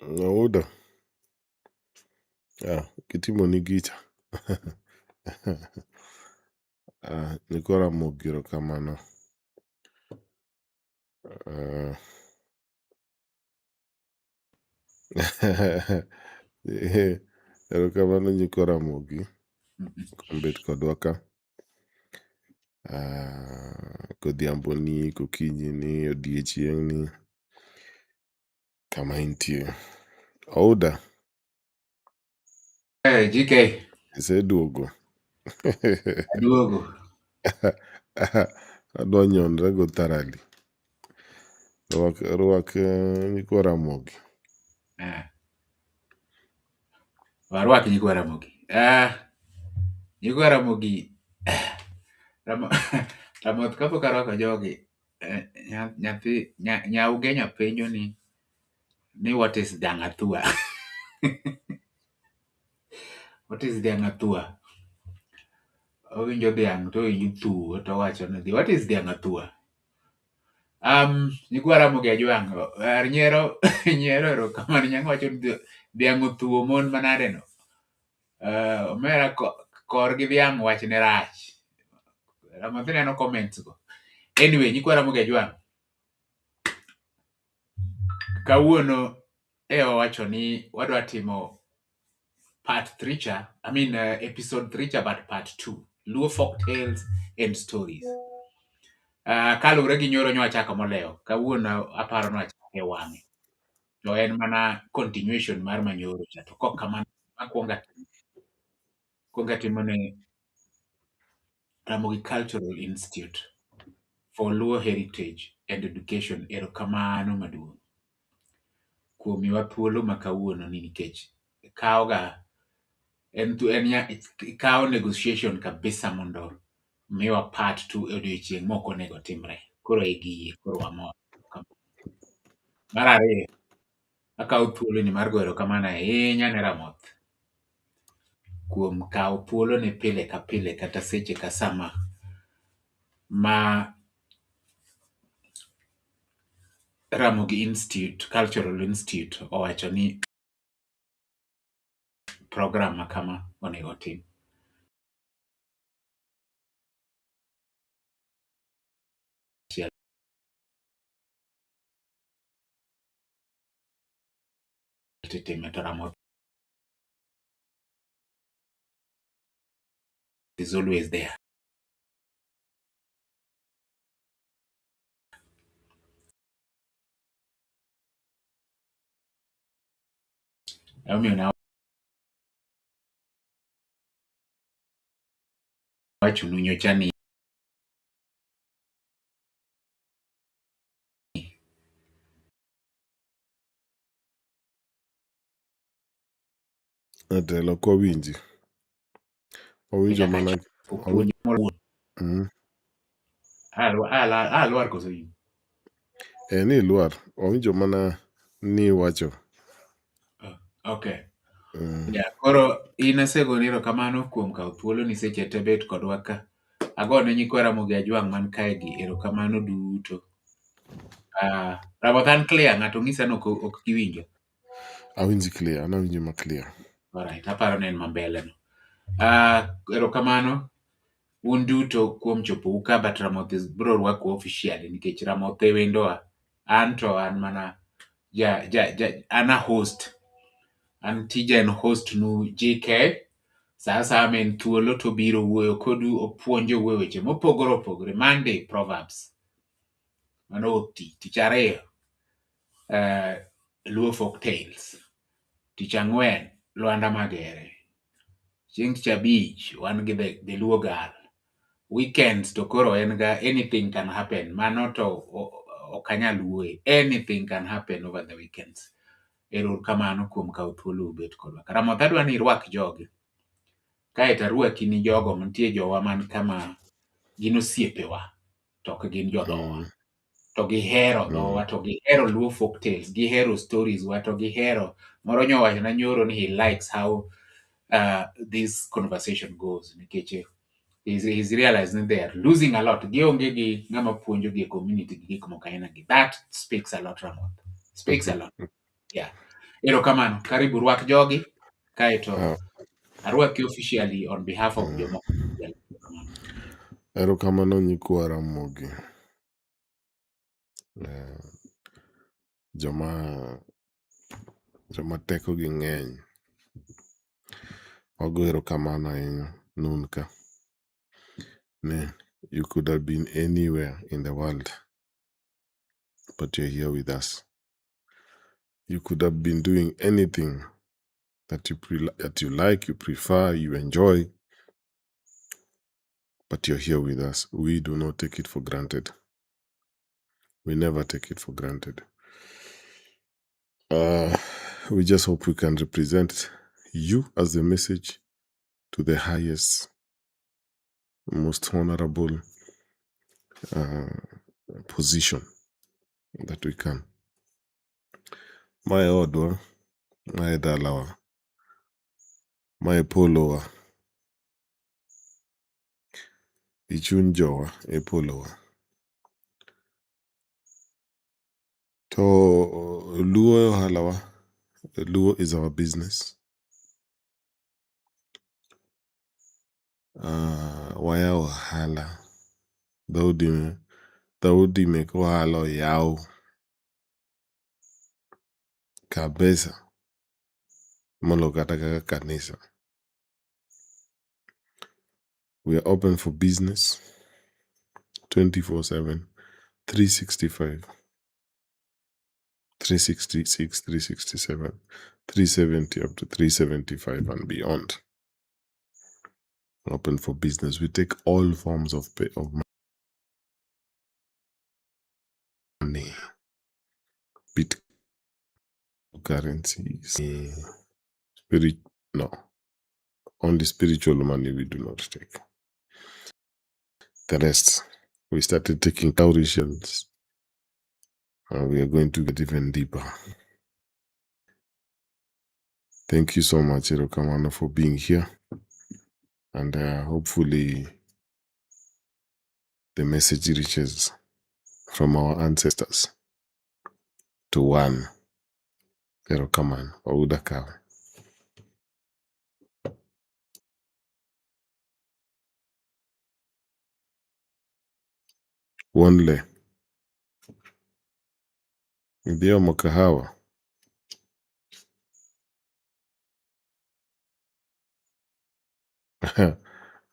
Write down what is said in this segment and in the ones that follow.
Nauda. Kitimo ni gicha. Niko Ramoth giro kamano. Erokamano nyiko Ramogi kombet kodwa ka. Godhiambo ni, gokinyi ni, odiochieng' ni, kama intie. Ouda. GK. Iseduogo. Aduogo. Adwa nyonra go thoroughly. Rwak nyiko Ramogi. Warwak nyiko Ramogi. Nyiko Ramogi. Ramoth kapok arwako jogi, nyathi Ugenya penjo ni what is Dangatua? What is Dangatua? Owinjo dhiang' to owinjo thuo to wacho ni what is Dangatua? Nyiko Ramogi ajwang'. Nyiero erokamano nyang' wacho ni dhiang' othuo mon manade no. Omera kor gi dhiang' wach ne rach. Ramoth neno comments go. Anyway, nyiko Ramogi ajwang'. Kawuono owacho ni wadwa timo part 3 cha, episode 3 cha but part 2. Luo Folktales and Stories. Kalure gi nyoro nywachako molewo. Kawuono aparo nwachako e wang'e. To en mana continuation mar manyoro cha. To kok kamano akwonga timo ne Ramogi Cultural Institute for Luo Heritage and Education erokamano maduong' kuom miwa thuolo ma kawuono ni nikech kawo negotiation kabisa mondo miwa part 2 odiochieng' mok onego timre. Koro igiyie, koro wamor. Mar ariyo, akawo thuolo ni mar goyo erokamano ahinya ne Ramoth kuom kawo thuolo ni pile ka pile kata seche ka sama ma Ramogi Cultural Institute owacho ni program ma kama onego otim. Titime to Ramoth is always there. Wacho nunyocha ni Atelo kowinji. Owinjo mana. opuonj moluor. Alwar koso in? Ni lwar. Owinjo mana ni wacho. Okay. Koro in asegoni erokamano kuom kawo thuolo ni seche te bet kodwa ka. Agone nyiko Ramogi ajwang' man kae gi erokamano duto. Ramoth an clear, ng'ato ng'isa ni ok giwinjo. Awinji clear, anawinji ma clear. Alright, aparo ni en mambele no. Erokamano un duto kuom chopo ka, but Ramoth biro rwako officially nikech Ramoth e wendowa. An mana an a host. An tija en host nu GK. Sa asaya en thuolo to biro wuoyo kodu, opuonjo weche mopogore opogore. Monday, Proverbs. Mano tich ariyo. Luo Folktales. Tich ang'wen, Lwanda Magere. Chieng' tich abich, wan gi the Luo Girl. Weekends to koro en ga anything can happen. Mano to okanyal wuoye. Anything can happen over the weekends. Erokamano kuom kawo thuolo ubet kodwa. Ramoth adwa ni irwak jogi. Kaeto arwaki ni jogo mantie jowa man kama gin osiepewa to ok gin jodhowa. To gihero dhowa, to gihero Luo Folktales, gihero stories wa, to gihero. Moro nyowachona nyoro ni he likes how this conversation goes. Nikech he's realizing they are losing a lot. Gionge gi ng'ama puonjo gi e community gi gik moko aina gi. That speaks a lot, Ramoth. Speaks a lot. Yeah. Erokamano, karibu rwak jogi, kaeto Uh, arwaki officially on behalf of mm. joma. Erokamano nyikwa Ramogi. Eh, joma teko gi ng'eny. Wago erokamano ahinya nun ka. Ne, you could have been anywhere in the world, but you're here with us. You could have been doing anything that you like, you prefer, you enjoy, but you're here with us. We do not take it for granted. We never take it for granted. We just hope we can represent you as a message to the highest, most honorable position that we can. My odwa, my dalawa, my polowa, ichun jowa e polowa. To Luo halawa, Luo is our business. Waya ohala, dhoudi mek ohala oyaw kabisa molo kata kaka kanisa. We are open for business 24/7, 365, 366, 367, 370 up to 375 and beyond. Open for business. We take all forms of money, bit currencies, no. Only spiritual money we do not take. The rest, we started taking cowrie shells. We are going to get even deeper. Thank you so much, Erokamano, for being here. And hopefully the message reaches from our ancestors to one. Erokamano, Waudakawa. One le. Ndio makahawa.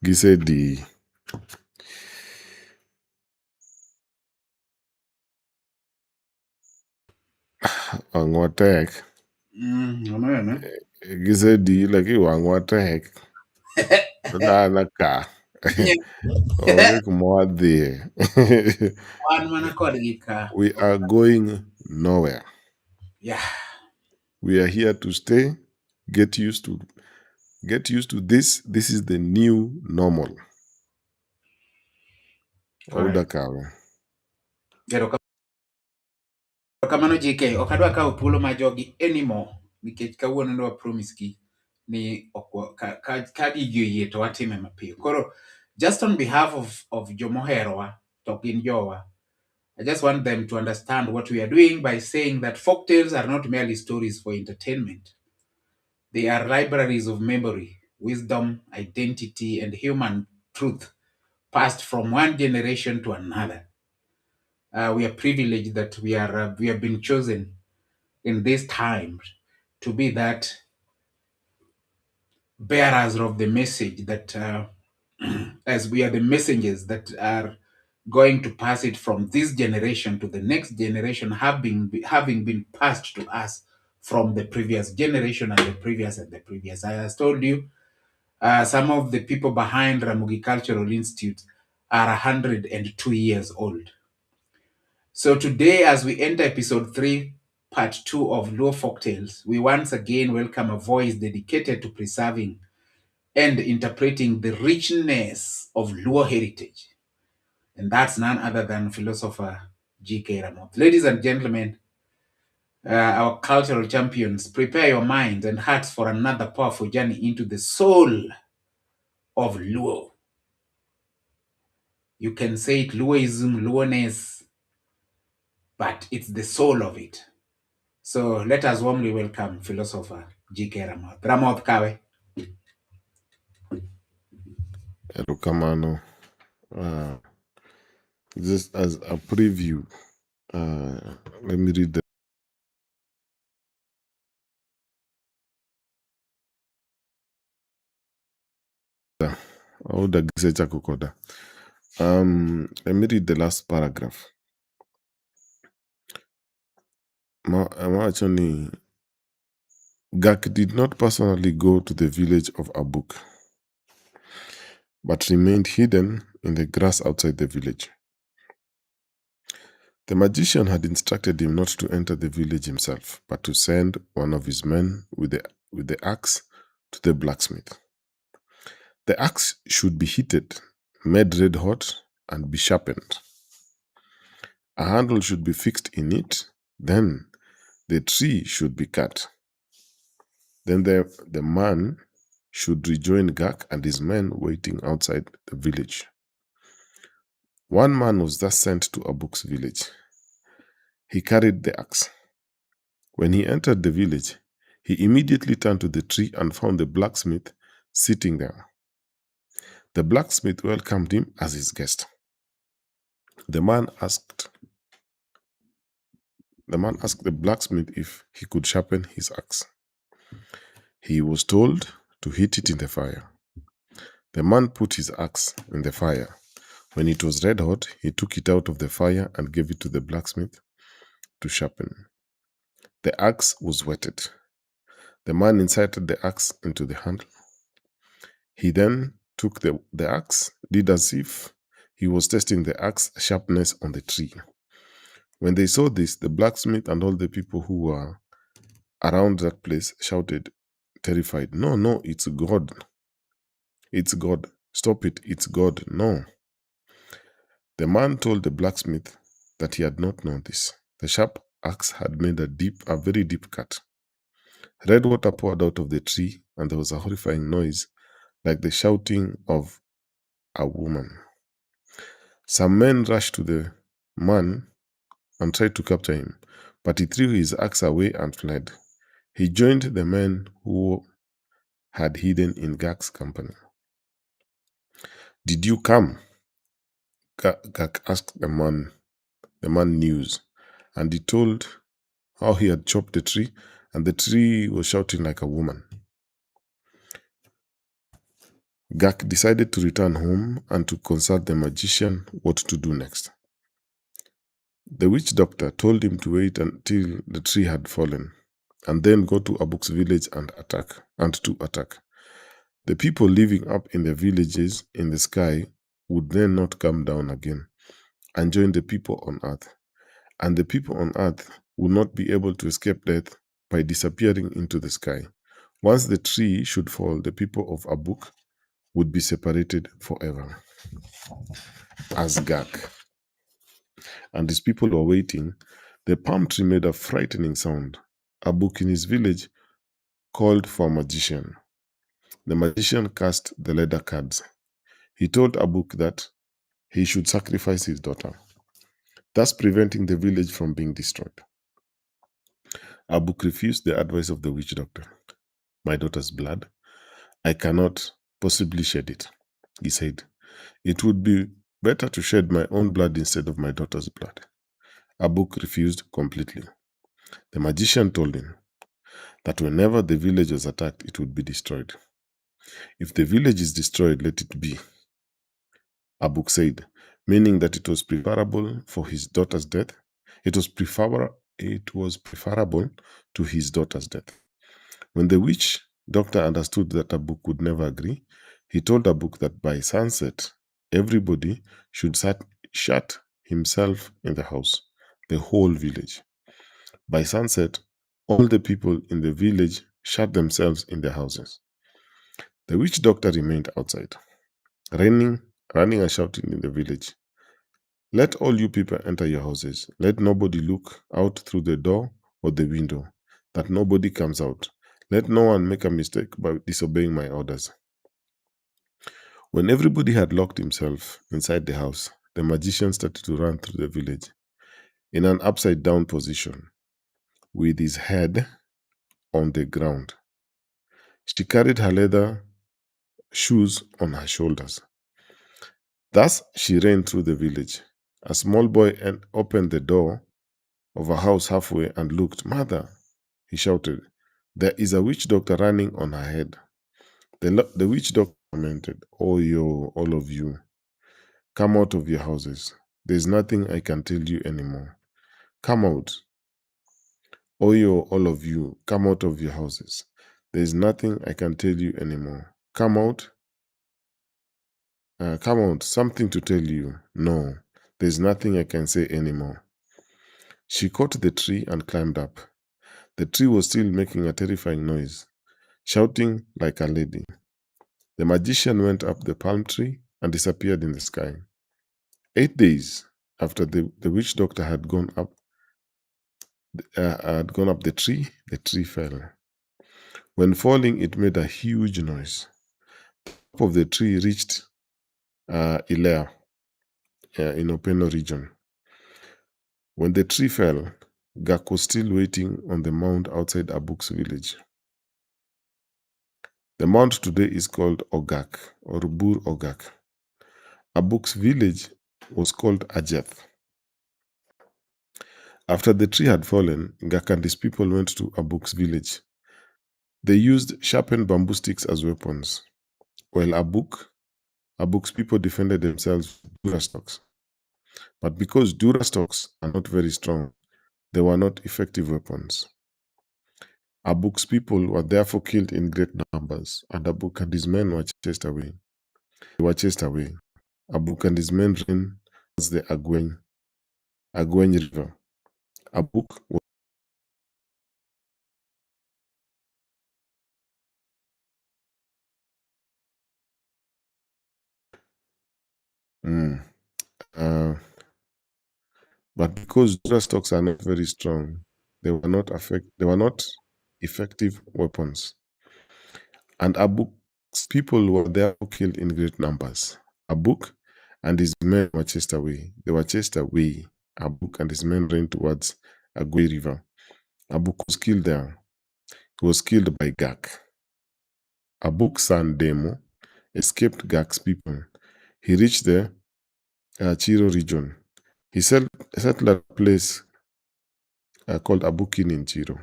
Gisedi. Angwatek. Gisedi laki wangwatek. Dana ka. Onge kumwadhi. We are going nowhere. Yeah. We are here to stay. Get used to this. This is the new normal. Waudakawa. Erokamano JK, ok adwa kawo thuolo ma jogi anymore nikech kawuono ne wapromise gi ni ka gigi oyie to watime mapiyo. Koro just on behalf of jomoherowa to gin jowa, I just want them to understand what we are doing by saying that folktales are not merely stories for entertainment. They are libraries of memory, wisdom, identity, and human truth passed from one generation to another. We are privileged that we have been chosen in this time to be that bearers of the message that as we are the messengers that are going to pass it from this generation to the next generation, having been passed to us from the previous generation and the previous and the previous. I have told you, some of the people behind Ramogi Cultural Institute are 102 years old. So today, as we enter episode 3, part 2 of Luo Folktales, we once again welcome a voice dedicated to preserving and interpreting the richness of Luo heritage. And that's none other than philosopher G.K. Ramoth. Ladies and gentlemen, our cultural champions, prepare your minds and hearts for another powerful journey into the soul of Luo. You can say it Luoism, Luoness, but it's the soul of it. So let us warmly welcome philosopher G.K. Ramoth. Ramoth kawe. Erokamano. Just as a preview, let me read the let me read the last paragraph. Actually, Gak did not personally go to the village of Abuk, but remained hidden in the grass outside the village. The magician had instructed him not to enter the village himself, but to send one of his men with the axe to the blacksmith. The axe should be heated, made red hot, and be sharpened. A handle should be fixed in it, then the tree should be cut. Then the man should rejoin Gak and his men waiting outside the village. One man was thus sent to Abuk's village. He carried the axe. When he entered the village, he immediately turned to the tree and found the blacksmith sitting there. The blacksmith welcomed him as his guest. The man asked the blacksmith if he could sharpen his axe. He was told to heat it in the fire. The man put his axe in the fire. When it was red hot, he took it out of the fire and gave it to the blacksmith to sharpen. The axe was whetted. The man inserted the axe into the handle. He then took the axe, did as if he was testing the axe sharpness on the tree. When they saw this, the blacksmith and all the people who were around that place shouted, terrified, No, it's God. It's God. Stop it, it's God. No. The man told the blacksmith that he had not known this. The sharp axe had made a very deep cut. Red water poured out of the tree, and there was a horrifying noise, like the shouting of a woman. Some men rushed to the man and tried to capture him, but he threw his axe away and fled. He joined the men who had hidden in Gak's company. Did you come? Gak asked the man news, and he told how he had chopped the tree, and the tree was shouting like a woman. Gak decided to return home and to consult the magician what to do next. The witch doctor told him to wait until the tree had fallen, and then go to Abuk's village and to attack. The people living up in the villages in the sky would then not come down again and join the people on earth. And the people on earth would not be able to escape death by disappearing into the sky. Once the tree should fall, the people of Abuk would be separated forever. As Gak and his people were waiting, the palm tree made a frightening sound. Abuk in his village called for a magician. The magician cast the leather cards. He told Abuk that he should sacrifice his daughter, thus preventing the village from being destroyed. Abuk refused the advice of the witch doctor. My daughter's blood, I cannot possibly shed it, he said. It would be better to shed my own blood instead of my daughter's blood. Abuk refused completely. The magician told him that whenever the village was attacked, it would be destroyed. If the village is destroyed, let it be, Abuk said, meaning that it was preferable for his daughter's death. It was preferable to his daughter's death. When the witch doctor understood that Abuk would never agree, he told Abuk that by sunset, everybody should shut himself in the house, the whole village. By sunset, all the people in the village shut themselves in their houses. The witch doctor remained outside, running and shouting in the village. Let all you people enter your houses. Let nobody look out through the door or the window, that nobody comes out. Let no one make a mistake by disobeying my orders. When everybody had locked himself inside the house, the magician started to run through the village in an upside-down position. with his head on the ground. She carried her leather shoes on her shoulders. Thus she ran through the village. A small boy opened the door of a house halfway and looked. "Mother," he shouted, "there is a witch doctor running on her head." The witch doctor commented, "Oh, yo, all of you, come out of your houses. There's nothing I can tell you anymore. Come out. Oh, yo, all of you, come out of your houses. There's nothing I can tell you anymore. Come out. Come out. Something to tell you. No, there's nothing I can say anymore." She caught the tree and climbed up. The tree was still making a terrifying noise, shouting like a lady. The magician went up the palm tree and disappeared in the sky. 8 days after the witch doctor had gone up the tree fell. When falling, it made a huge noise. The top of the tree reached Ilea in Openo region. When the tree fell, Gak was still waiting on the mound outside Abuk's village. The mound today is called Ogak or Bur Ogak. Abuk's village was called Ajath. After the tree had fallen, Gak and his people went to Abuk's village. They used sharpened bamboo sticks as weapons, while Abuk's people defended themselves with dura stalks. But because dura stalks are not very strong, they were not effective weapons. Abuk's people were therefore killed in great numbers, and Abuk and his men were chased away. Abuk and his men ran towards the Agweny River. Abuk was but because dura stalks are not very strong, they were not effective weapons. And Abuk's people were therefore killed in great numbers. Abuk and his men were chased away. They were chased away. Abuk and his men ran towards Agway River. Abuk was killed there. He was killed by Gak. Abuk's son Demo escaped Gak's people. He reached the Chiro region. He settled at a place called Abukin in Chiro.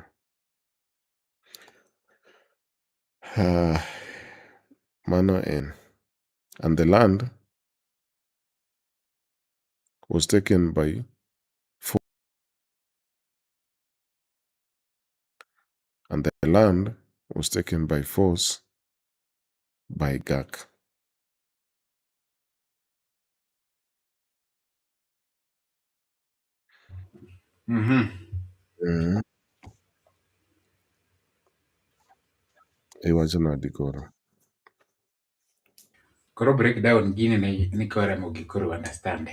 Mano N. And the land was taken by force by Gak. Iwacho di koro. Koro breakdown gini ni kore mogi koro understand.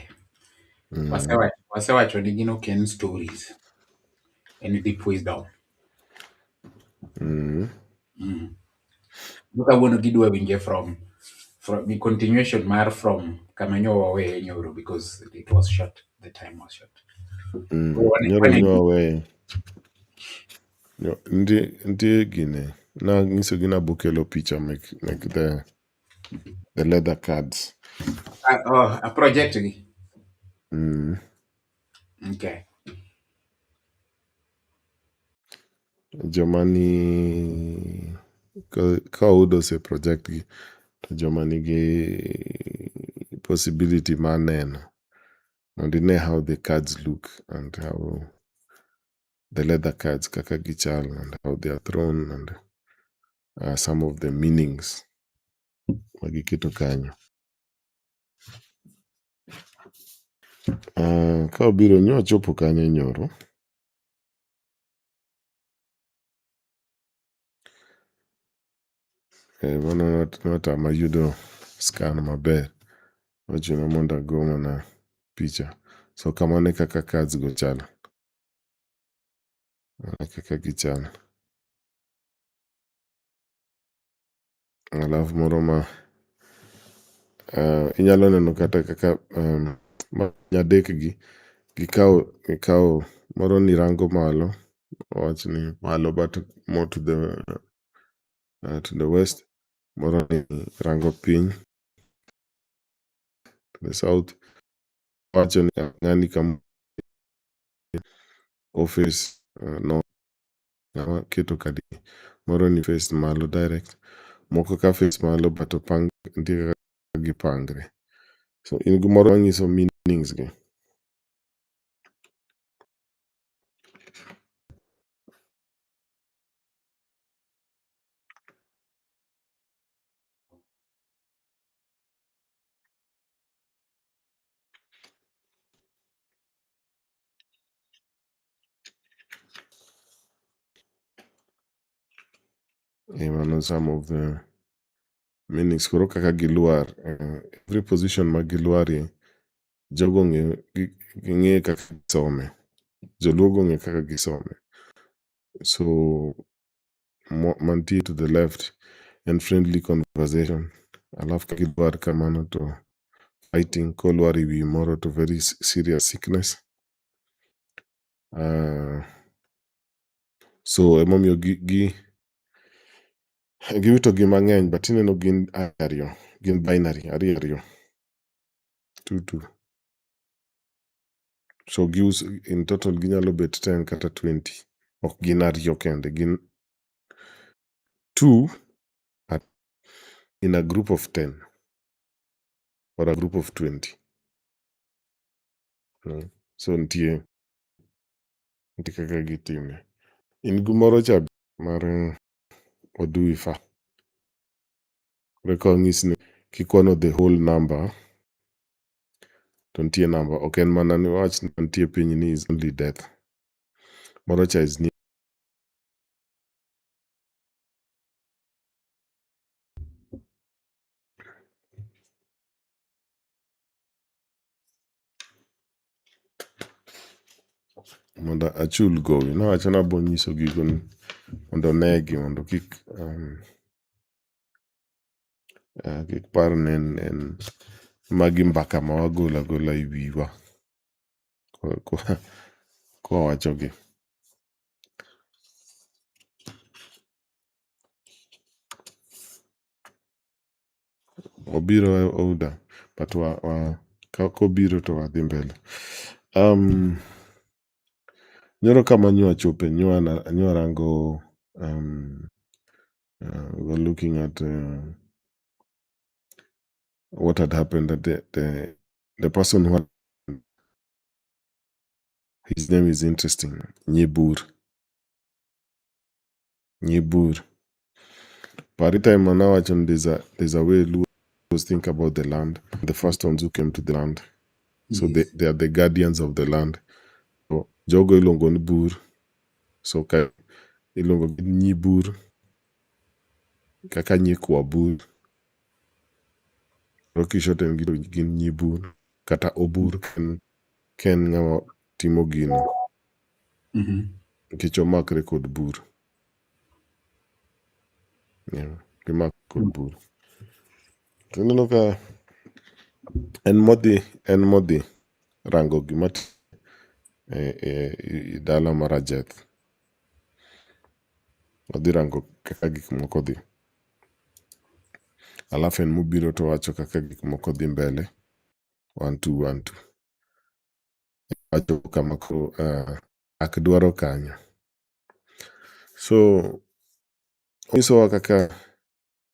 Wasewacho ni gino ken stories. En deep wisdom. Kawuono gidwa winje from the continuation mar from kama nyo wawe nyoro because it was short. The time was short. Nyoro nyo wawe. Ndi gine. Na ngiso gina bukelo picha make the leather cards. A project. Okay. Jomani ka udo se project gi to jomani gi possibility mar neno mondo ine how the cards look and how the leather cards kaka gichal and how they are thrown and some of the meanings magiketo kanyo. Ka obiro nyo chopo kanyo nyoro. Mano notama yudo scan maber. Ochuno mondo ago mana picha. So kamano e kaka cards go chalo. Kaka gichalo. Alafu moro ma inyalo neno kata kaka nyadek gi gikawo moro ni rango malo Wach ni malo but more to the west. Moro ni rango piny to the south. Wacho ni ng'ani kam office no ng'ama keto kadi. Moro ni face malo direct. Moko ka face malo but opang nitie kaka gipangre. So in gi moro manyiso meanings gi. Mano some of the meanings. Koro kaka gilwar. Every position ma gilwarie, jogo ging'e kaka gisome. Joluo ng'e kaka gisome. So mantie to the left and friendly conversation. Alafu ka gidwar kamano to fighting kolwar ewi moro to very serious sickness. So emomiyo giwito gi mang'eny but ineno gin ariyo. Gin binary ariyo. 2. So in total ginyalo bet 10 kata 20. Ok gin ariyo kende. Gin 2 in a group of 10 or a group of 20. So nitie kaka gitime. In gi moro cha mar oduifa. Reko ng'is ni kikwano the whole number to nitie number. Ok en mana ni wach nitie piny ni is only death. Moro cha is ni mondo achul gowi. Nowacho nabo nyiso gigo ni mondo negi mondo kik par ni en magi mbaka ma wagolo agola e wiwa kwawacho gi. Obiro Ouda but kobiro to wadhi mbele. Nyoro kama nyo achope nyo arango we're looking at what had happened that the person who had, his name is interesting. Nyebur. By the time Manawacho, there's a way Luos think about the land. The first ones who came to the land. So they are the guardians of the land. So Jogo ilongo ni bur. So ilongo ni bur. Kaka nyikwa bur. Roki shoten gin nyibur. Kata obur ken ng'ama timo gino. Nikech omakre kod bur. Gimak kod bur. To ineno ka en modhi rango gima dala mar Ajeth. Odhi rango kaka gik moko dhi. Alafu en mobiro to wacho kaka gik moko dhi mbele. 1 2 wacho kama ko ak dwaro kanyo. So onyisowa kaka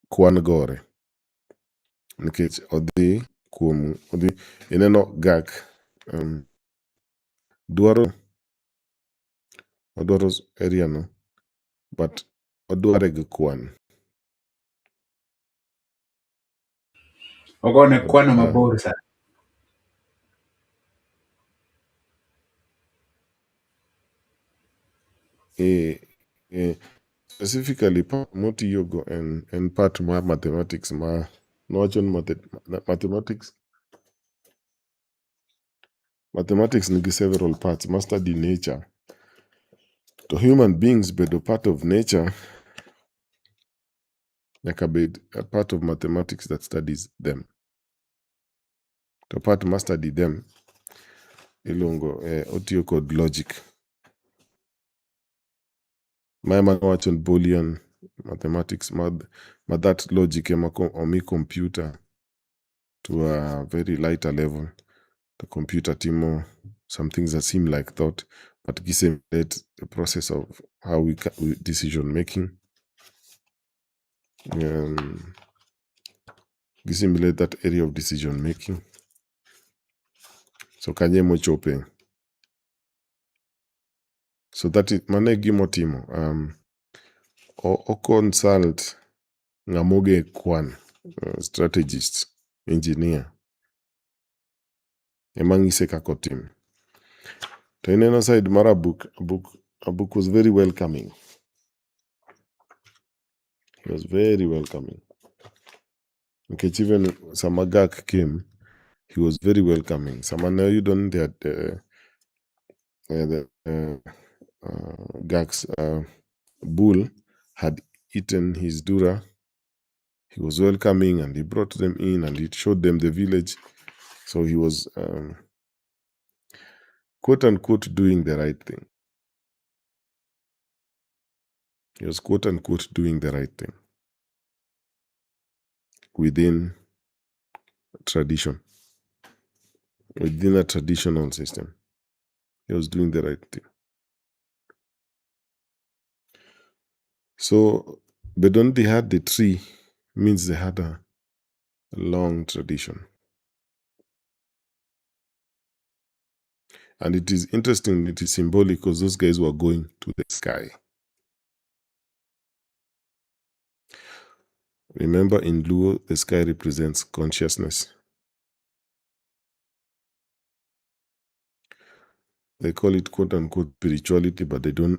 kwan gore. Nikech odhi ineno gak odwaro area no but odware gi kwan. Ogone kwano mabor sana. Specifically part motiyogo en part mar mathematics ma nowacho ni mathematics nigi several parts ma study nature. To human beings bedo part of nature nyaka bed a part of mathematics that studies them. To part ma study them ilongo otiyo kod logic. My man watching Boolean mathematics, that logic omi computer to a very lighter level. The computer timo some things that seem like thought, but simulate the process of how we decision making. Simulate that area of decision making. So kanye mochope. So that is mane gimotimo. O consult ngamoge kwan, strategist, engineer. Emangise kakotim. To ineno side mara book, a book was very welcoming. He was very welcoming. Okay, even Samagak came, he was very welcoming. Samana, you don't that Gak's bull had eaten his dura. He was welcoming and he brought them in and he showed them the village. So he was quote unquote doing the right thing. He was quote unquote doing the right thing within tradition, within a traditional system. He was doing the right thing. So Bedondi had the tree, means they had a long tradition. And it is interesting, it is symbolic because those guys were going to the sky. Remember, in Luo, the sky represents consciousness. They call it quote unquote spirituality, but they don't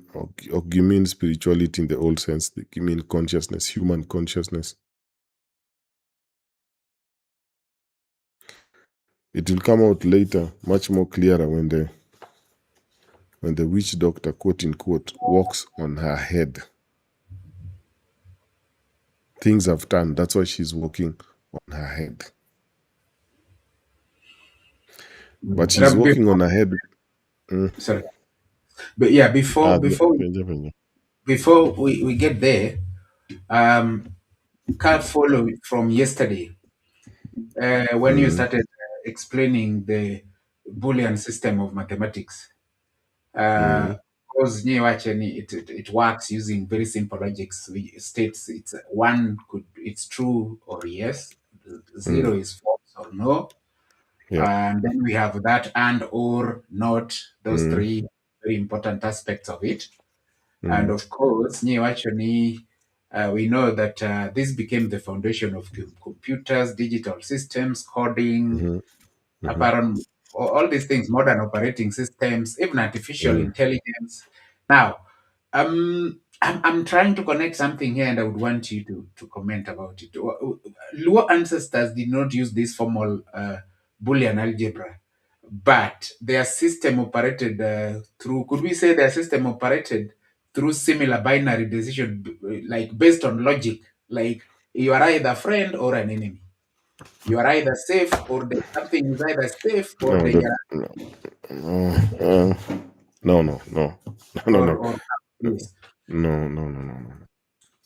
mean spirituality in the old sense. They mean consciousness, human consciousness. It will come out later, much more clearer when the witch doctor, quote unquote, walks on her head. Things have turned. That's why she's walking on her head. But she's walking on her head. Sorry. But yeah, before we get there, can't follow from yesterday when you started explaining the Boolean system of mathematics. Because it works using very simple logics. It states it's true or yes, zero is false or no, and then we have that and or not. Those three very important aspects of it. And of course, we know that this became the foundation of computers, digital systems, coding, apparent, all these things, modern operating systems, even artificial intelligence. Now, I'm trying to connect something here, and I would want you to comment about it. Luo ancestors did not use this formal Boolean algebra, but their system operated through. Could we say their system operated through similar binary decision, like based on logic, like you are either friend or an enemy. You are either safe or something is either safe or dangerous. Or yes. No.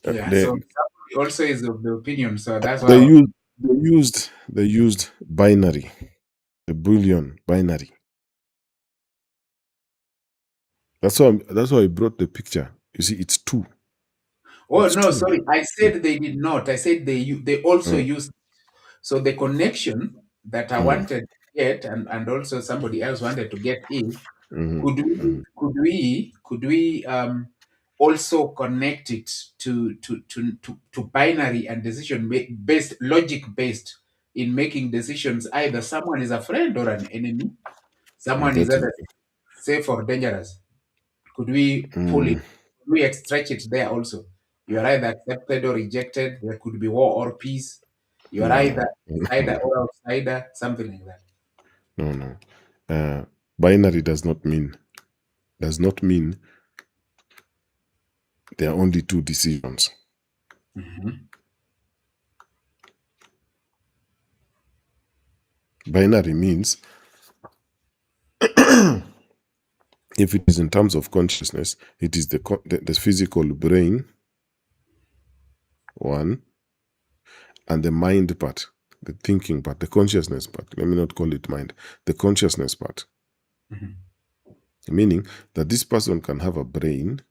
Yeah. They So somebody also is of the opinion. So that's they why. used binary, the Boolean binary. That's why I brought the picture. You see, it's two. Oh It's no, two. sorry. I said they did not. I said they also used. So the connection that I wanted to get, and also somebody else wanted to get is, could we also connect it to binary and decision based, logic based, in making decisions? Either someone is a friend or an enemy, someone is That either safe or dangerous. Could we pull it? Could we stretch it there also? You are either accepted or rejected. There could be war or peace. You are either insider or outsider, something like that. no. Binary does not mean there are only two decisions. Binary means If it is in terms of consciousness, it is the physical brain, one, and the mind part, the thinking part, the consciousness part. Let me not call it mind, the consciousness part. Meaning that this person can have a brain,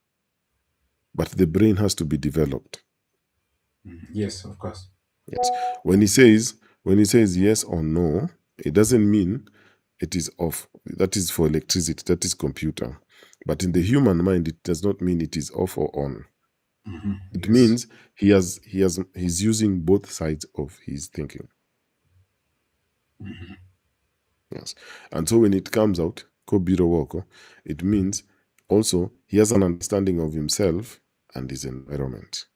but the brain has to be developed. Yes, of course. Yes. When he says yes or no, it doesn't mean it is off. That is for electricity, that is computer. But in the human mind, it does not mean it is off or on. It Yes. means he's using both sides of his thinking. Yes. And so when it comes out, Kobiro Woko, it means also he has an understanding of himself and his environment.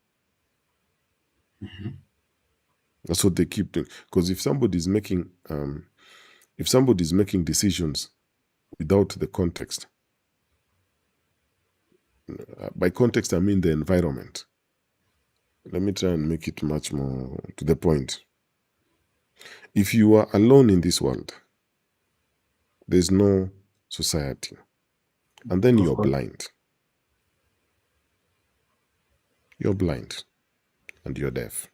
That's what they keep doing. Because if somebody is making decisions without the context, by context I mean the environment. Let me try and make it much more to the point. If you are alone in this world, there's no society, and then you're blind. You're blind and you're deaf.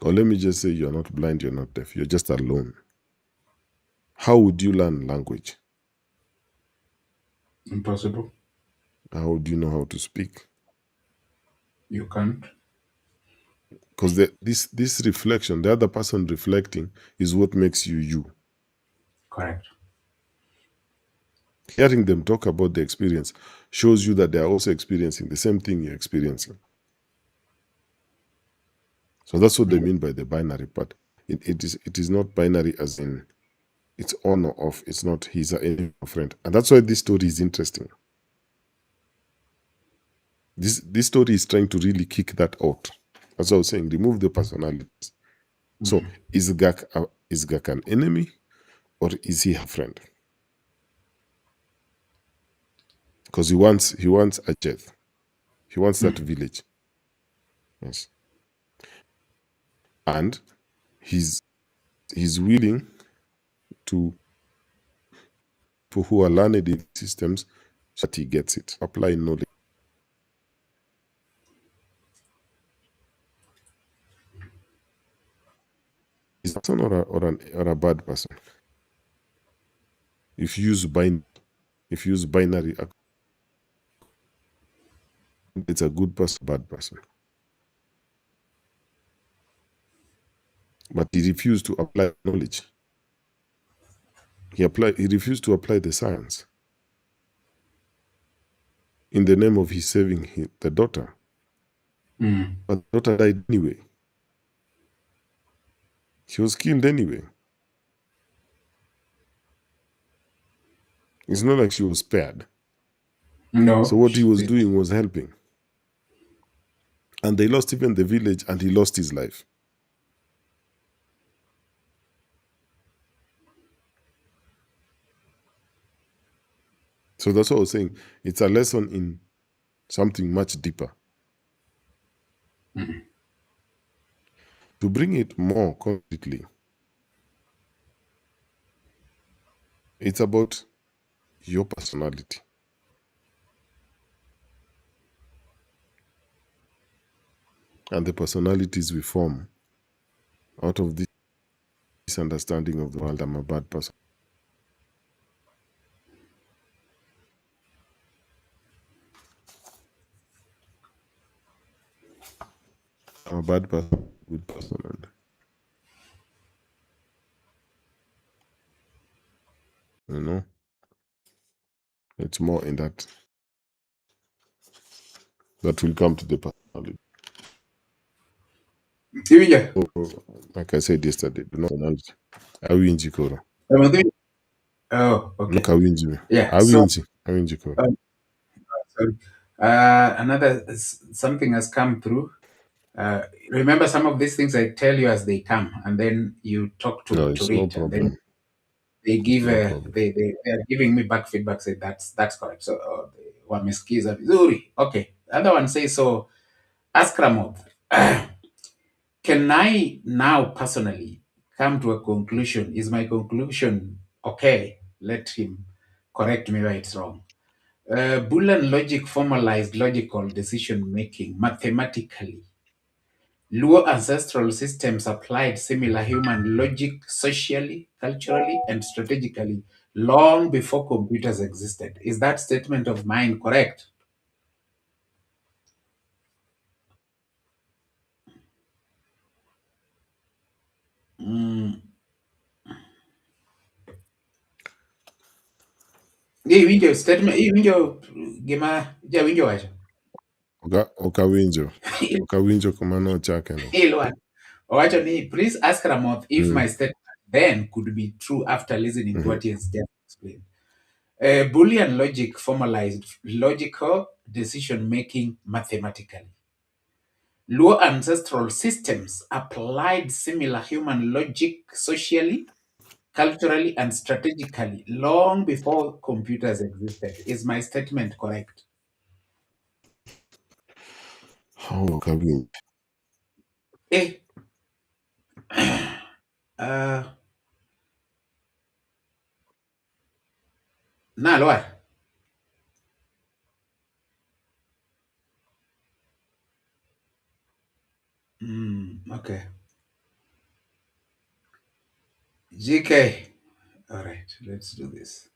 Or let me just say you're not blind, you're not deaf, you're just alone. How would you learn language? Impossible. How would you know how to speak? You can't. Because this reflection, the other person reflecting, is what makes you you. Correct. Hearing them talk about the experience shows you that they are also experiencing the same thing you're experiencing. So that's what they mean by the binary part. It is not binary as in it's on or off. It's not he's a enemy or friend. And that's why this story is interesting. This story is trying to really kick that out. As I was saying, remove the personalities. So is Gak an enemy or is he a friend? Because he wants a Jeth. He wants that village. Yes. And he's willing to, for who are learned in systems, so that he gets it. Apply knowledge. Is that or a bad person? If you use binary, it's a good person, bad person. But he refused to apply knowledge. He refused to apply the science. In the name of his saving the daughter. But the daughter died anyway. She was killed anyway. It's not like she was spared. No. So what he was doing was helping. And they lost even the village and he lost his life. So that's what I was saying. It's a lesson in something much deeper. To bring it more concretely, it's about your personality. And the personalities we form out of this understanding of the world. I'm a bad person. I'm a bad person, good person. And, you know, it's more in that will come to the personality. So, like I said yesterday, the personality. Awinji Koro. Oh, okay. Look, Awinji. Yeah. Awinji Koro. Sorry. Something has come through. Remember, some of these things I tell you as they come, and then you talk to No, it's no it, and then problem. they give No problem. they are giving me back feedback. Say that's correct. So wamesikiza vizuri. Okay. The other one says so. Ask Ramoth. Can I now personally come to a conclusion? Is my conclusion okay? Let him correct me where it's wrong. Boolean logic formalized logical decision making mathematically. Luo ancestral systems applied similar human logic socially, culturally, and strategically long before computers existed. Is that statement of mine correct? Mm. Hii winjo statement, hii winjo gima ja winjo wacho. Ok awinjo kuma nochake no. Ilwa. Owacho ni, please ask Ramoth if Mm. my statement then could be true after listening to Mhm. what he has just explained. Boolean logic formalized logical decision making mathematically. Luo ancestral systems applied similar human logic socially, culturally, and strategically long before computers existed. Is my statement correct? Ok awinjo. Eh. uh, Nalwa. Okay. GK. All right, let's do this.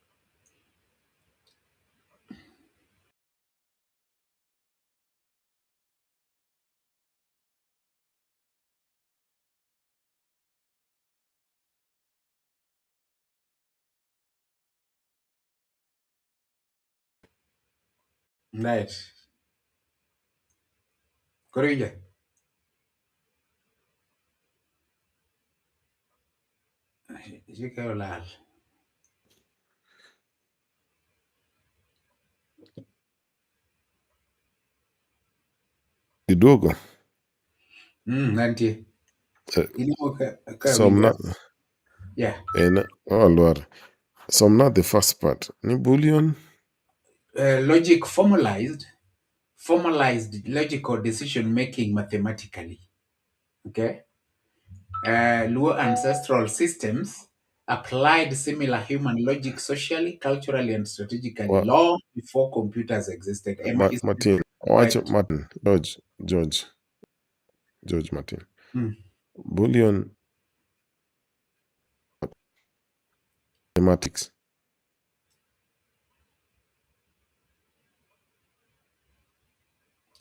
Right. Corrija. GK olal. Kidogo. Nanti. Eh, Ilimo ka Somna winjo. Yeah. Lwar. Somna the first part. Ni Boolean. Logic formalized logical decision making mathematically. Okay. Luo ancestral systems applied similar human logic socially, culturally, and strategically long before computers existed. Emma is Martin. Owacho correct. Martin. George Martin. Mm. Boolean mathematics.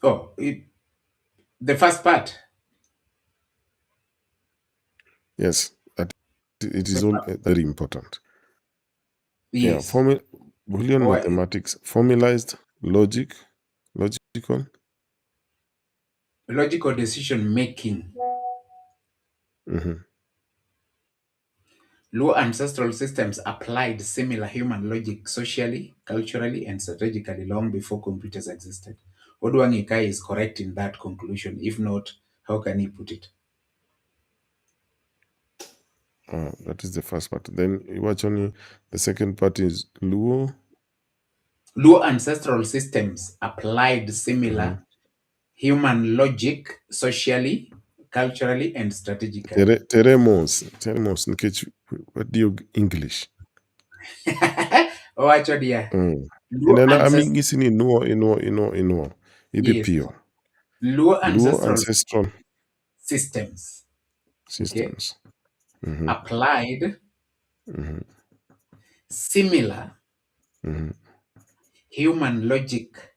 Oh, the first part. Yes, that it The is all very important. Yeah, Yes. Boolean Or mathematics, formalized logical. logical decision making. Mhm. Low ancestral systems applied similar human logic socially, culturally, and strategically long before computers existed. Odwangikai is correct in that conclusion. If not, how can he put it? That is the first part. Then you watch only the second part is Luo. Low ancestral systems applied similar human logic socially, culturally, and strategically. Teremos nikech wadiyo English. Owacho dia. Low Inena ancestral amingisi ni inuo. Idhi Yes. piyo. Low Luo ancestral ancestral systems. Okay. systems. Mhm. Applied Mhm. similar Mhm. human logic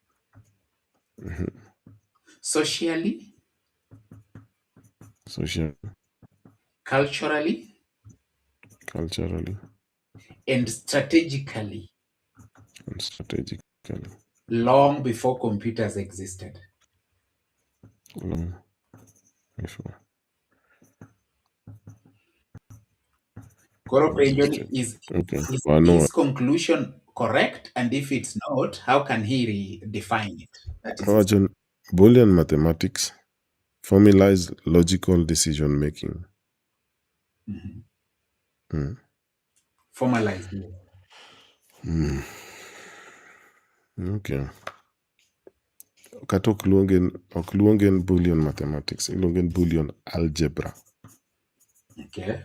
Mhm. socially, Social, culturally, culturally, and strategically and strategically. long before computers existed. Long before. Koro penjoni, Existed. Okay. is Wano. his conclusion correct? And if it's not, how can he redefine it? That is his Owacho Boolean mathematics, formalized logical decision making. formalized. Okay. Kata ok luonge ni Boolean mathematics, iluonge ni Boolean algebra. Okay.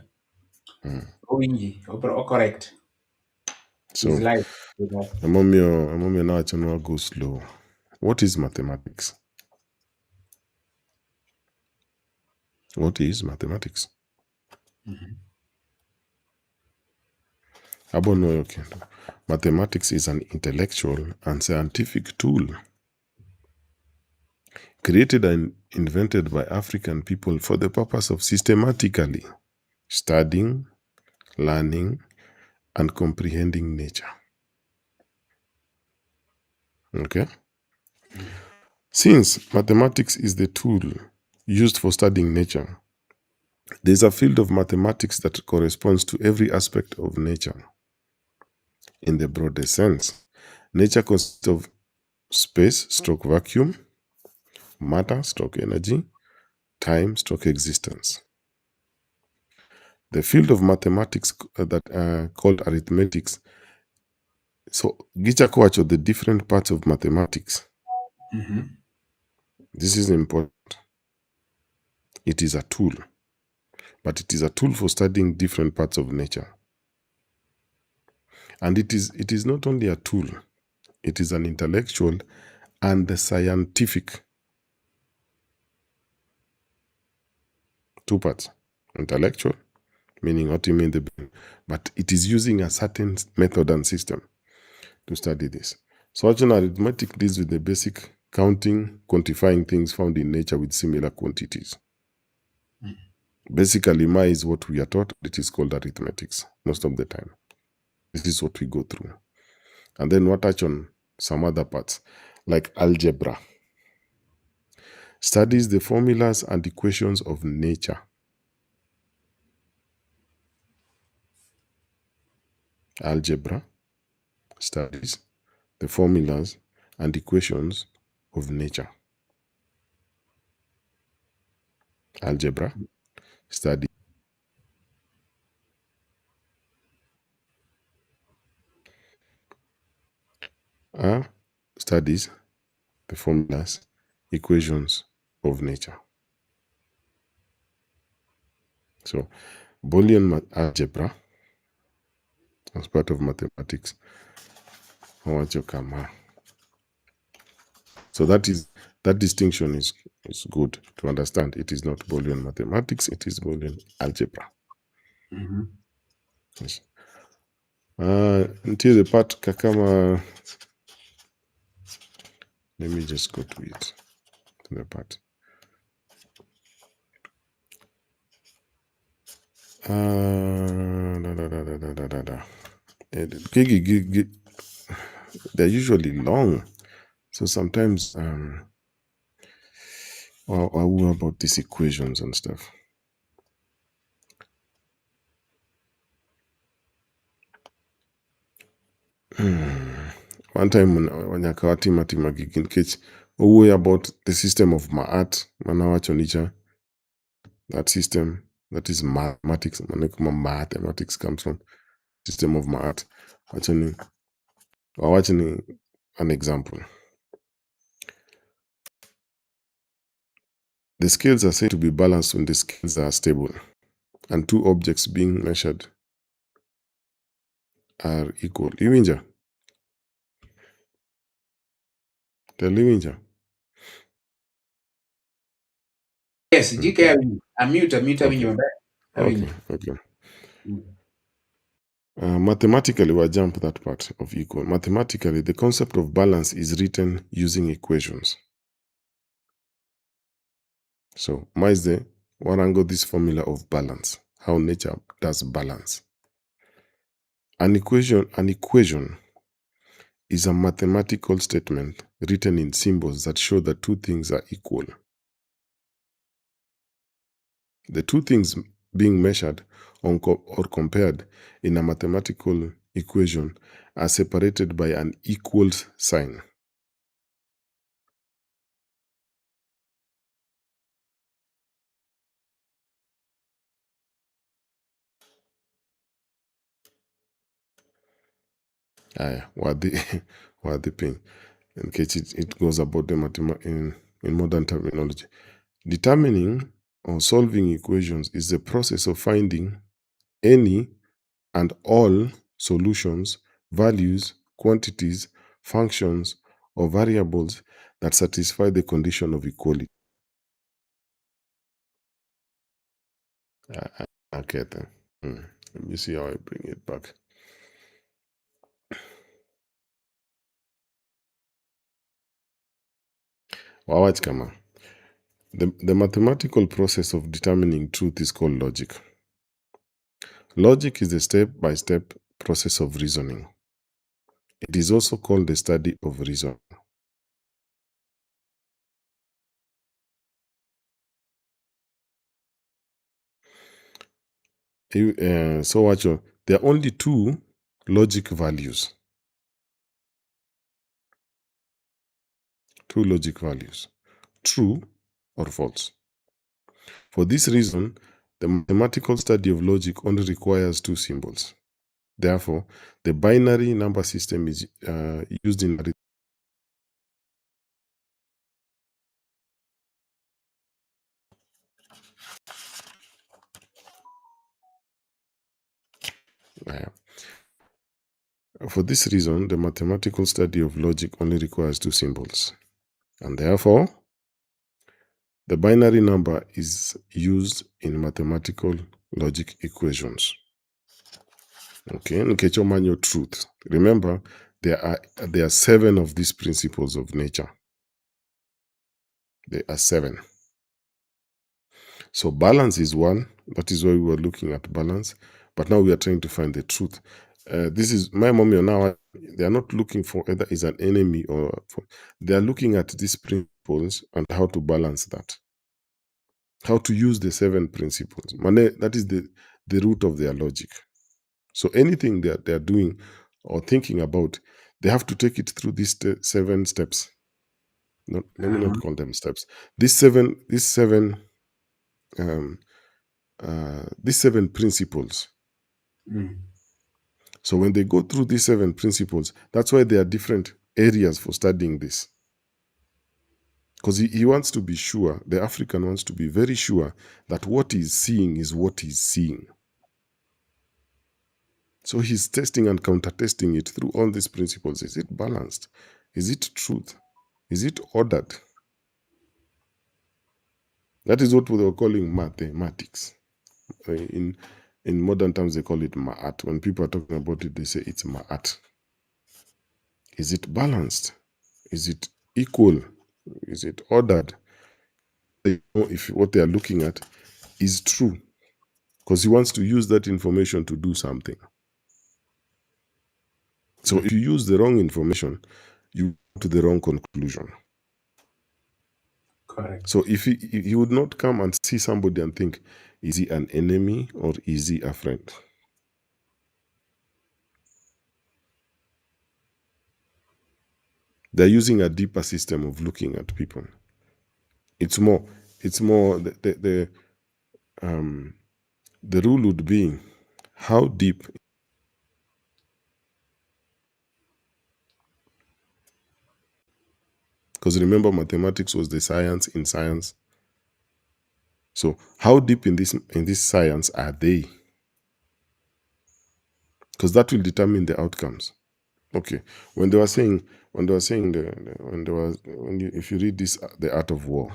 Owinji, correct. So, His life. You know. among now I go slow. What is mathematics? What is mathematics? Okay. Mathematics is an intellectual and scientific tool created and invented by African people for the purpose of systematically studying, learning, and comprehending nature. Okay? Since mathematics is the tool used for studying nature, there's a field of mathematics that corresponds to every aspect of nature. In the broadest sense, nature consists of space stroke vacuum, matter stroke energy, time stroke existence. The field of mathematics that called arithmetics. So, gicha kwacho the different parts of mathematics. This is important. It is a tool, but it is a tool for studying different parts of nature. And it is not only a tool, it is an intellectual and the scientific. Two parts. Intellectual, meaning what you mean the brain, but it is using a certain method and system to study this. So arithmetic deals with the basic counting, quantifying things found in nature with similar quantities. Basically, Ma is what we are taught. It is called arithmetics most of the time. This is what we go through. And then we'll touch on some other parts, like algebra. Studies the formulas and equations of nature. Algebra studies the formulas and equations of nature. Algebra study studies the formulas, equations of nature. So, Boolean algebra as part of mathematics. I want you to come. So that distinction is good to understand. It is not Boolean mathematics, it is Boolean algebra. Yes. Until the part kakama, let me just go to it, to the part. They're usually long, so sometimes what about these equations and stuff? One time when Yakawati Matimagigin Kitch, about the system of Ma'at, Manawachonicha, that system, that is mathematics, mathematics comes from system of Ma'at. Watching an example. The scales are said to be balanced when the scales are stable, and two objects being measured are equal. Iwinja? Tell Iwinja. Yes, GK, unmute Okay. Okay. Mathematically, we'll jump that part of equal. Mathematically, the concept of balance is written using equations. So, Maizde, warango this formula of balance, how nature does balance. An equation is a mathematical statement written in symbols that show that two things are equal. The two things being measured or compared in a mathematical equation are separated by an equals sign. What the pain. In case it goes about them in modern terminology. Determining or solving equations is the process of finding any and all solutions values, quantities, functions, or variables that satisfy the condition of equality. Okay, then. Let me see how I bring it back. Wawach kama. The mathematical process of determining truth is called logic. Logic is a step-by-step process of reasoning. It is also called the study of reason. So watch there are only two logic values. Two logic values, true or false. For this reason, the mathematical study of logic only requires two symbols. Therefore, the binary number system is used in for this reason, the mathematical study of logic only requires two symbols. And therefore, the binary number is used in mathematical logic equations. Okay, Nkechomanyo truth. Remember, there are 7 of these principles of nature. There are 7. So balance is one. That is why we were looking at balance. But now we are trying to find the truth. This is my mommy now. They are not looking for either is an enemy or they are looking at these principles and how to balance that. How to use the 7 principles. That is the root of their logic. So anything that they are doing or thinking about, they have to take it through these 7 steps. Let me not call them steps. These seven principles. So when they go through these 7 principles, that's why there are different areas for studying this. Because he wants to be sure, the African wants to be very sure that what he's seeing is what he's seeing. So he's testing and counter-testing it through all these principles. Is it balanced? Is it truth? Is it ordered? That is what they were calling mathematics. In modern times, they call it ma'at. When people are talking about it, they say it's ma'at. Is it balanced? Is it equal? Is it ordered? They know if what they are looking at is true. Because he wants to use that information to do something. So if you use the wrong information, you come to the wrong conclusion. Correct. So if he would not come and see somebody and think, is he an enemy or is he a friend? They're using a deeper system of looking at people. It's more the rule would be how deep. Because remember, mathematics was the science in science. So how deep in this science are they? Because that will determine the outcomes. Okay, if you read this, The Art of War,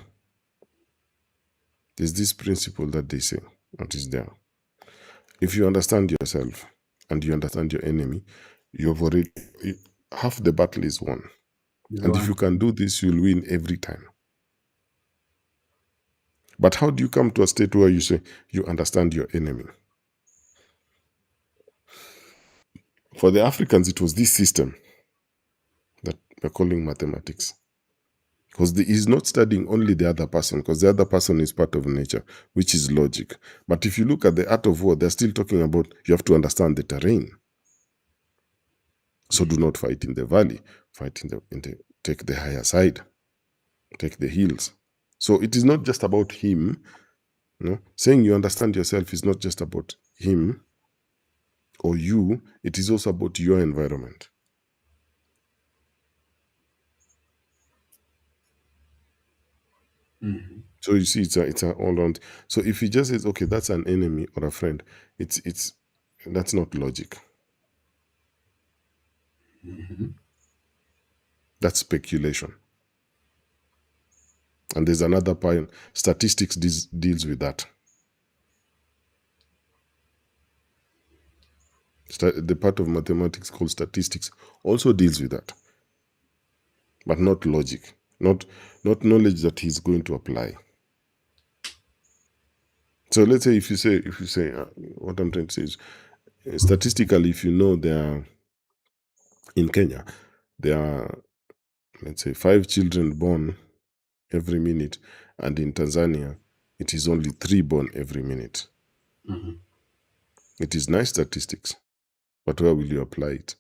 there's this principle that they say, what is there? If you understand yourself and you understand your enemy, half the battle is won. And if you can do this, you'll win every time. But how do you come to a state where you say you understand your enemy? For the Africans, it was this system that we're calling mathematics. Because he's not studying only the other person, because the other person is part of nature, which is logic. But if you look at the Art of War, they're still talking about you have to understand the terrain. So do not fight in the valley, fight take the higher side, take the hills. So it is not just about him. Saying you understand yourself is not just about him or you, it is also about your environment. So you see, it's a all round. So if he just says, okay, that's an enemy or a friend, that's not logic. That's speculation. And there's another part, statistics deals with that. The part of mathematics called statistics also deals with that, but not logic, not knowledge that he's going to apply. So let's say if you say what I'm trying to say is statistically, if you know in Kenya there are, let's say, 5 children born every minute, and in Tanzania it is only 3 born every minute. It is nice statistics, but where will you apply it?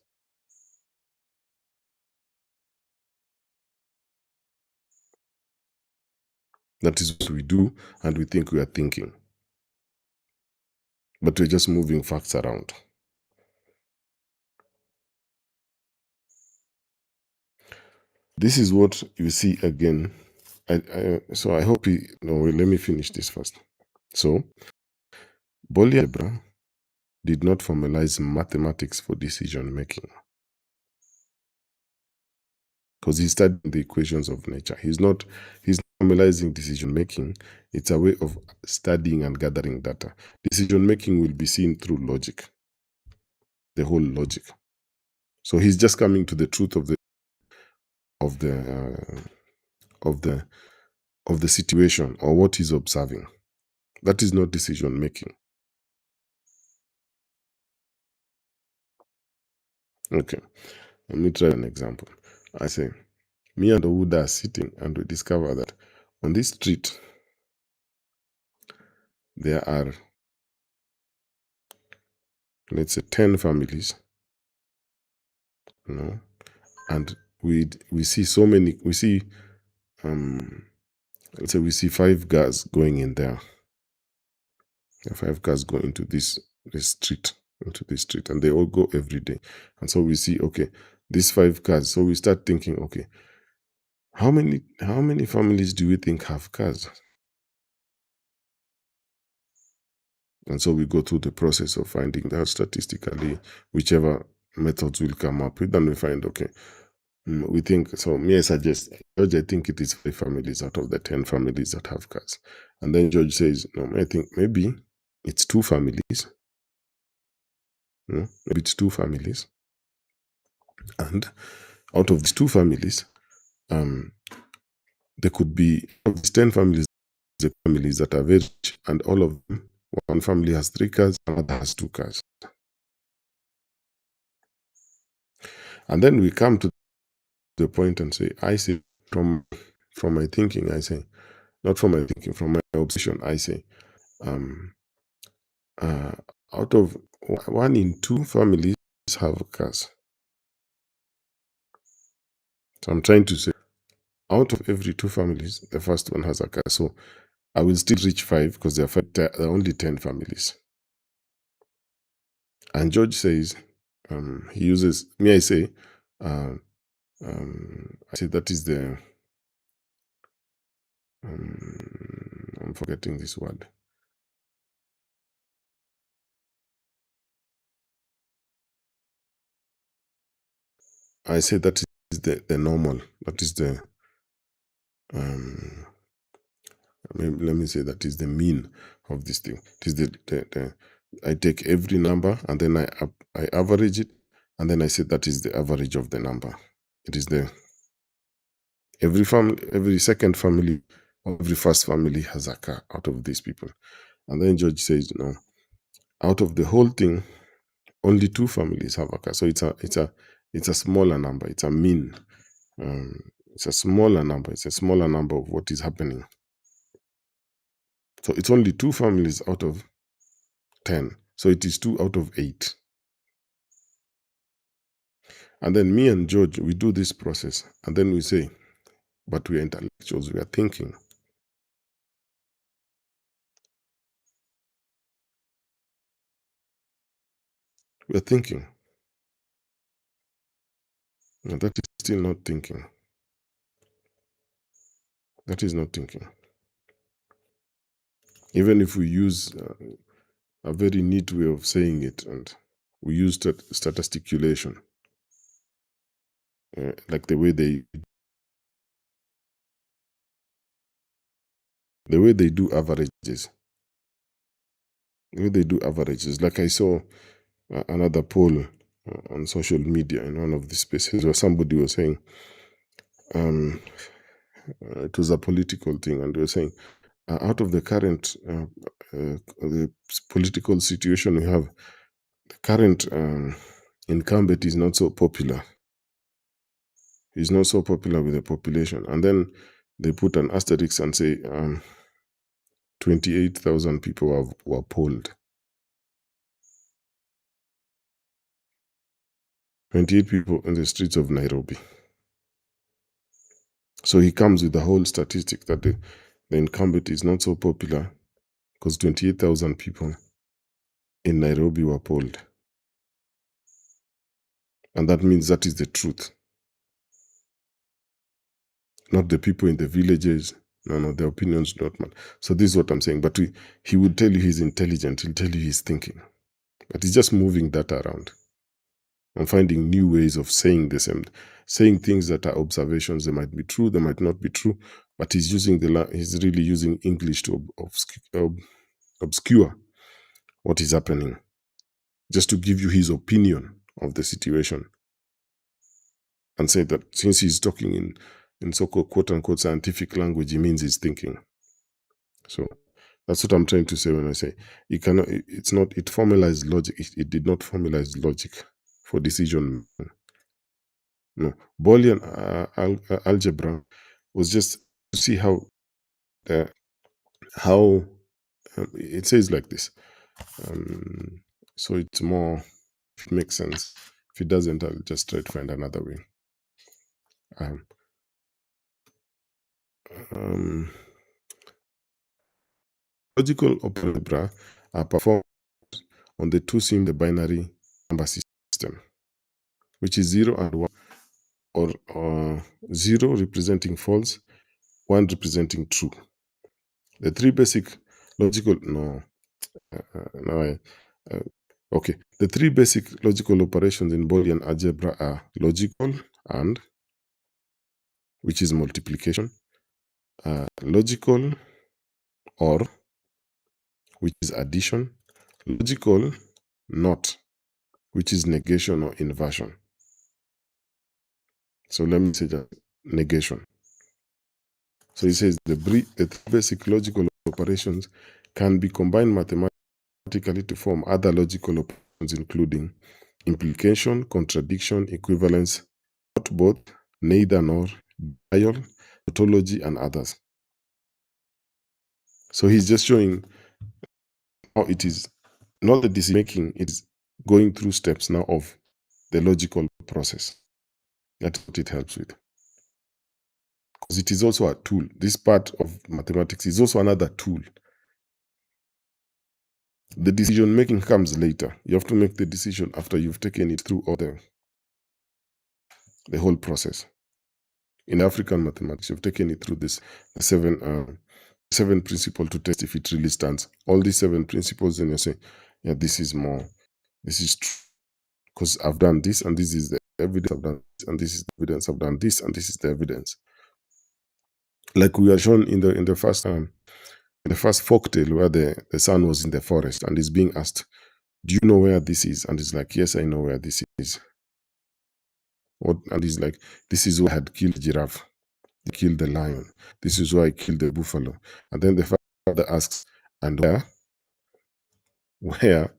That is what we do, and we think we are thinking, but we're just moving facts around. This is what you see again. So I hope let me finish this first. So Bolli algebra did not formalize mathematics for decision making, because he's studying the equations of nature. He's not formalizing decision making. It's a way of studying and gathering data. Decision making will be seen through logic, the whole logic. So he's just coming to the truth of the situation, or what he's observing. That is not decision making. Okay, let me try an example. I say, me and Owuda are sitting, and we discover that on this street there are, let's say, 10 families, and we see so many. We see, let's say, we see 5 cars going in there. 5 cars go into this street, and they all go every day. And so we see, okay, these 5 cars. So we start thinking, okay, how many families do we think have cars? And so we go through the process of finding that statistically, whichever methods will come up with, and we find, okay, we think, so me, I suggest, George, I think it is 5 families out of the 10 families that have cars. And then George says, no, I think maybe it's 2 families. Maybe it's 2 families. And out of these 2 families, there could be, of these 10 families, the families that are very rich, and all of them, one family has 3 cars, another has 2 cars. And then we come to the point and say, I say, from my thinking, I say, not from my thinking, from my observation, I say, out of 1 in 2 families have cars. So I'm trying to say, out of every 2 families, the first one has a car. So I will still reach 5, because there are only 10 families. And George says, he uses, me, I say that is the, I'm forgetting this word. I say that is the normal. That is the, let me say that is the mean of this thing. It is the I take every number, and then I average it, and then I say that is the average of the number. It is every second family, or every first family has a car out of these people. And then George says, no, out of the whole thing, only 2 families have a car. So it's a smaller number. It's a mean. It's a smaller number. It's a smaller number of what is happening. So it's only 2 families out of 10. So it is 2 out of 8. And then me and George, we do this process, and then we say, but we are intellectuals, we are thinking. We are thinking. And that is still not thinking. That is not thinking. Even if we use a very neat way of saying it, and we use statisticulation. like the way they do averages. The way they do averages. Like I saw another poll on social media in one of the spaces where somebody was saying, it was a political thing, and they were saying, out of the current the political situation we have, the current incumbent is not so popular. He's not so popular with the population. And then they put an asterisk and say 28,000 people were polled. 28 people in the streets of Nairobi. So he comes with the whole statistic that the incumbent is not so popular because 28,000 people in Nairobi were polled. And that means that is the truth. Not the people in the villages. No, the opinions do not matter. So this is what I'm saying. But he would tell you he's intelligent. He'll tell you he's thinking. But he's just moving data around and finding new ways of saying the same, saying things that are observations. They might be true, they might not be true. But he's really using English to obscure what is happening, just to give you his opinion of the situation, and say that since he's talking in so-called quote-unquote scientific language, he means he's thinking. So that's what I'm trying to say when I say it formalized logic. It did not formalize logic for decision. No, Boolean algebra was just to see how it says like this. So it's more, if it makes sense. If it doesn't, I'll just try to find another way. Logical operator are performed on the two-sim binary number system, which is 0 and 1, or 0 representing false, 1 representing true. The three basic logical okay. The three basic logical operations in Boolean algebra are logical and, which is multiplication, logical or, which is addition, logical not, which is negation or inversion. So let me say that negation. So he says the three basic logical operations can be combined mathematically to form other logical operations, including implication, contradiction, equivalence, not both, neither nor, denial, tautology, and others. So he's just showing how it is not the decision making, it's going through steps now of the logical process. That's what it helps with. Because it is also a tool. This part of mathematics is also another tool. The decision making comes later. You have to make the decision after you've taken it through all the whole process. In African mathematics, you've taken it through the seven principles to test if it really stands. All these 7 principles, then you're saying, yeah, this is true. Because I've done this, and this is the evidence I've done this, and this is the evidence I've done this, and this is the evidence. Like we are shown in the first folktale, where the son was in the forest and is being asked, do you know where this is? And he's like, yes, I know where this is. And he's like, this is where I had killed the giraffe, killed the lion. This is where I killed the buffalo. And then the father asks, and where? Where?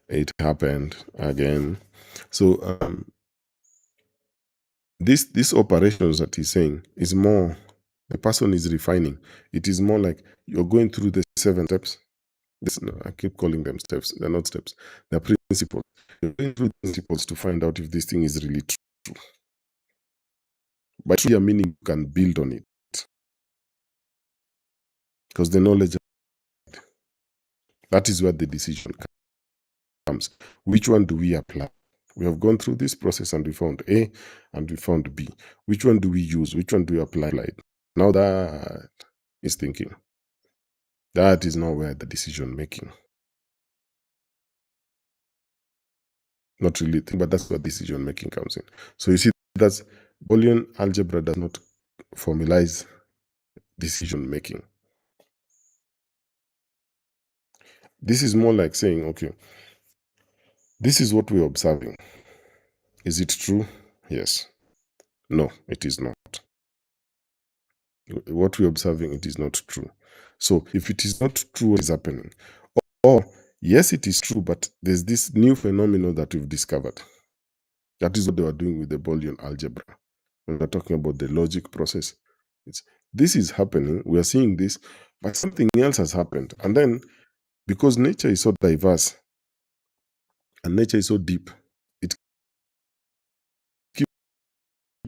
It happened again. So these operations that he's saying is more, the person is refining. It is more like you're going through the 7 steps. I keep calling them steps. They're not steps. They're principles. You're going through principles to find out if this thing is really true. By true, meaning you can build on it. Because the knowledge, that is where the decision comes. Which one do we apply? We have gone through this process and we found A and we found B. Which one do we use? Which one do we apply? Now that is thinking. That is not where the decision making. Not really think, but that's where decision making comes in. So you see that Boolean algebra does not formalize decision making. This is more like saying, okay, this is what we're observing. Is it true? Yes. No, it is not. What we're observing, it is not true. So if it is not true, what is happening? Or yes, it is true, but there's this new phenomenon that we've discovered. That is what they were doing with the Boolean algebra. When we're talking about the logic process, this is happening. We are seeing this, but something else has happened. And then, because nature is so diverse and nature is so deep, it keeps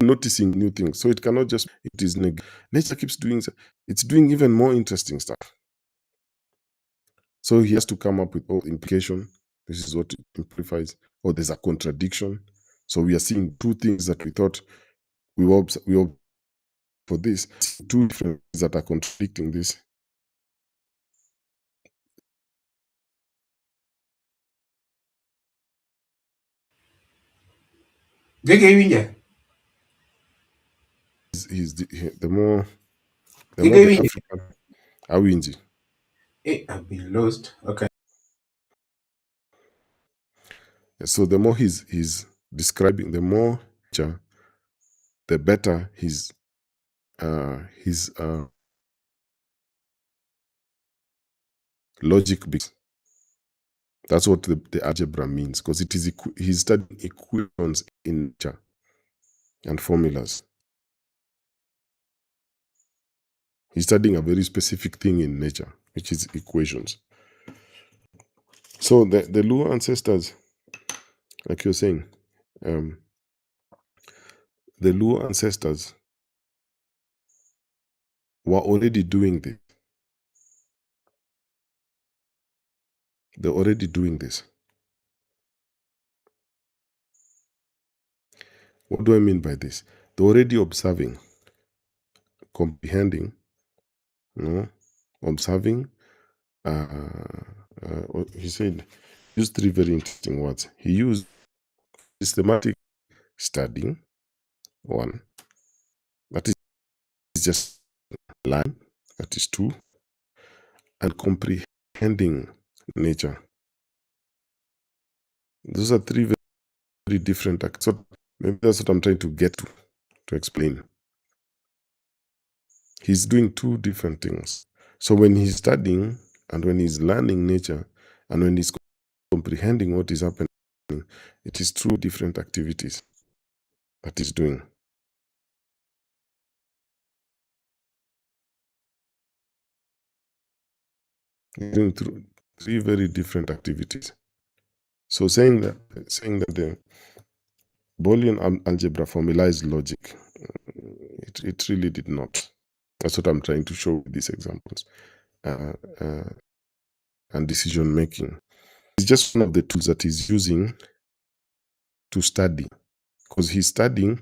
noticing new things. So it cannot just, it is nature keeps doing, it's doing even more interesting stuff. So he has to come up with all implication. This is what it implies. Or there's a contradiction. So we are seeing two things that we thought we were for this, two different things that are contradicting this. He's the more the African Awinji. I've been lost. Okay. So the more he's describing, the more the better his logic beats. That's what the algebra means, because it is he's studying equations in nature and formulas. He's studying a very specific thing in nature, which is equations. So the Luo ancestors, like you're saying, the Luo ancestors were already doing this. They're already doing this. What do I mean by this? They're already observing, comprehending, observing. He said, used three very interesting words. He used systematic studying, one. That is just learn. That is two. And comprehending nature. Those are three very different acts. So maybe that's what I'm trying to get to explain. He's doing two different things. So when he's studying and when he's learning nature and when he's comprehending what is happening, it is two different activities that he's doing. He's doing three very different activities. So saying that the Boolean algebra formalized logic, it really did not. That's what I'm trying to show with these examples. And decision making. It's just one of the tools that he's using to study, because he's studying